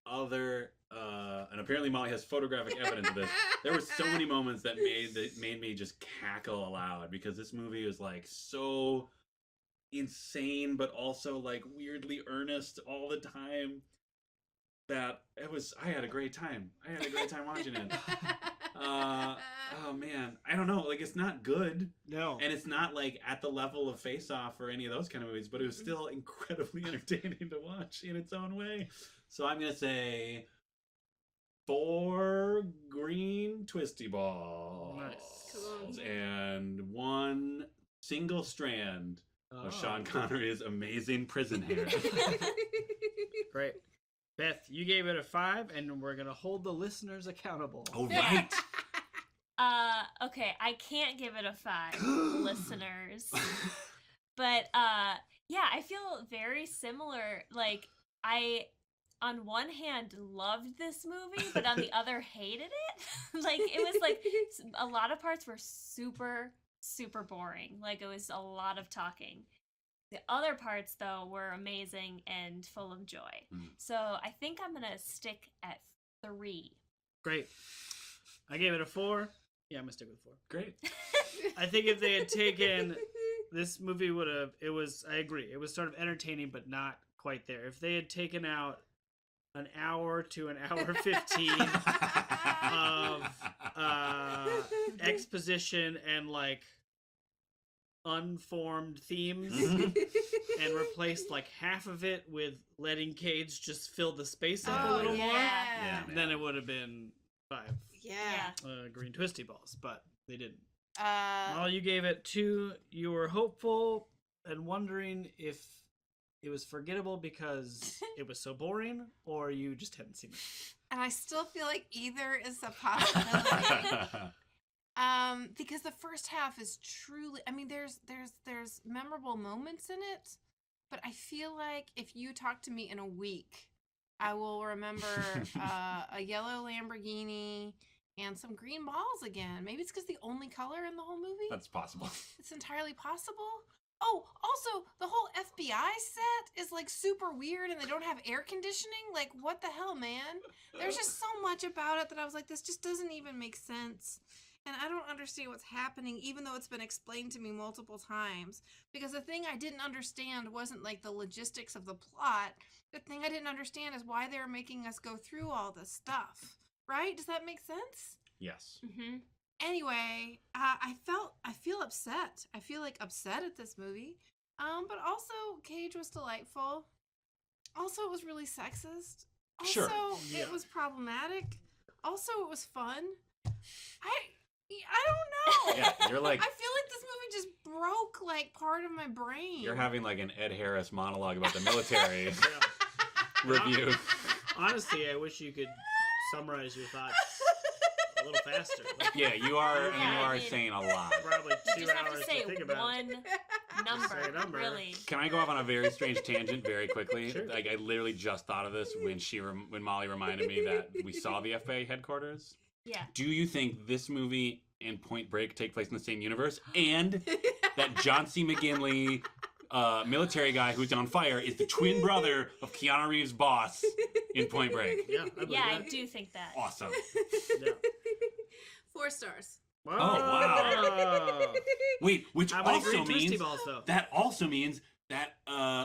other, and apparently Molly has photographic evidence of this. There were so many moments that made me just cackle aloud because this movie was like so insane, but also like weirdly earnest all the time. That I had a great time. I had a great time watching it. Oh man, I don't know. Like, it's not good, No. and it's not like at the level of Face Off or any of those kind of movies, but it was still incredibly entertaining to watch in its own way. So I'm gonna say 4 green twisty balls. Nice. Cool. And 1 single strand of Sean Connery's amazing prison hair. Great. Beth, you gave it a 5, and we're gonna hold the listeners accountable. Oh, right. Okay, I can't give it a 5, listeners. But yeah, I feel very similar. Like, I on one hand loved this movie, but on the other hated it. Like, it was like a lot of parts were super boring. Like, it was a lot of talking. The other parts, though, were amazing and full of joy. So I think I'm gonna stick at 3. Great. I gave it a 4. Yeah, I'm gonna stick with 4. Great. I think if they had taken this movie, would have. It was. I agree. It was sort of entertaining, but not quite there. If they had taken out an hour to an hour 15 of exposition and like unformed themes, and replaced like half of it with letting Cage just fill the space up a little more, then it would have been 5. Green twisty balls, but they didn't. Well, you gave it 2. You were hopeful and wondering if it was forgettable because it was so boring, or you just hadn't seen it. And I still feel like either is a possibility. Because the first half is truly, I mean, there's memorable moments in it, but I feel like if you talk to me in a week, I will remember a yellow Lamborghini and some green balls again. Maybe it's because the only color in the whole movie. That's possible. It's entirely possible. Oh, also, the whole FBI set is like super weird and they don't have air conditioning. Like, what the hell, man? There's just so much about it that I was like, this just doesn't even make sense. And I don't understand what's happening, even though it's been explained to me multiple times. Because the thing I didn't understand wasn't like the logistics of the plot. The thing I didn't understand is why they were making us go through all this stuff. Right? Does that make sense? Yes. Mm-hmm. Anyway, I feel upset. I feel like upset at this movie. But also, Cage was delightful. Also, it was really sexist. Also, Sure. It was problematic. Also, it was fun. I don't know. Yeah, you're like, I feel like this movie just broke like part of my brain. you're having like an Ed Harris monologue about the military review. Honestly, I wish you could summarize your thoughts a little faster. Like, Yeah, you are. Yeah, you are I mean, saying a lot. probably You 2 just have hours to say to think about. one Say a number. really. Can I go off on a very strange tangent very quickly? Sure. Like, I literally just thought of this when Molly reminded me that we saw the FBI headquarters. Yeah. Do you think this movie and Point Break take place in the same universe, and that John C. McGinley, military guy who's on fire, is the twin brother of Keanu Reeves' boss in Point Break? Yeah, I believe Yeah, that. I do think that. Awesome. Yeah. 4 stars. Wow. wow. Wait, which How many also green twisty means balls, though? that also means that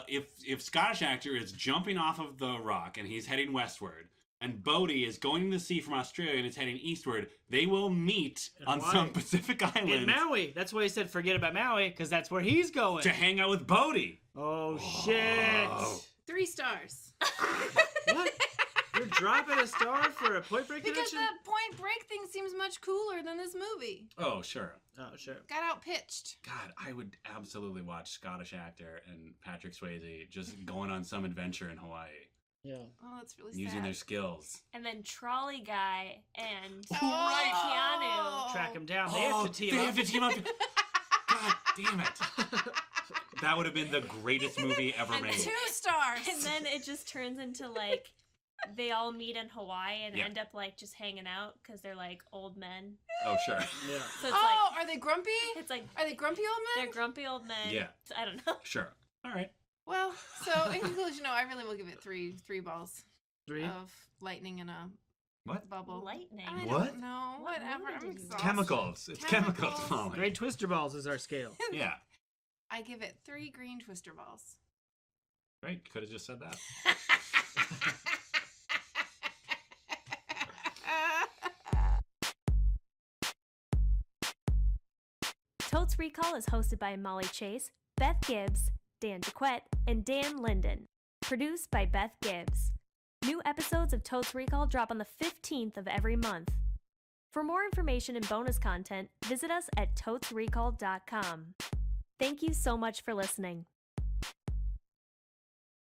if Scottish actor is jumping off of the rock and he's heading westward, and Bodhi is going to the sea from Australia and is heading eastward, they will meet In on Hawaii. some Pacific In island Maui. That's why he said forget about Maui, because that's where he's going. to hang out with Bodhi. Oh, shit. 3 stars. What? You're dropping a star for a Point Break Because connection? the Point Break thing seems much cooler than this movie. Oh, sure. Oh, sure. Got outpitched. God, I would absolutely watch Scottish actor and Patrick Swayze just going on some adventure in Hawaii, Yeah. Oh, that's really using sad. their skills. And then Trolley Guy and Oh. Track him down. They have to team they up. have to team up. God damn it. That would have been the greatest movie ever And made. 2 stars. And then it just turns into like they all meet in Hawaii and Yeah. end up like just hanging out because they're like old men. Oh, sure. Yeah. So it's Oh, are they grumpy? like it's like Are they grumpy old men? they're grumpy old men. Yeah. I don't know. Sure. All right. Well, so in conclusion, no, I really will give it three balls 3. of lightning in a What? bubble. Lightning. I What? don't know. What Whatever. movie I'm did you watch? exhausted. Chemicals. It's chemicals, Chemicals. Molly. Great Twister Balls is our scale. Yeah. I give it 3 green twister balls. Right. Could have just said that. Totes Recall is hosted by Molly Chase, Beth Gibbs, Dan DeQuette, and Dan Linden. Produced by Beth Gibbs. New episodes of Totes Recall drop on the 15th of every month. For more information and bonus content, visit us at totesrecall.com. Thank you so much for listening.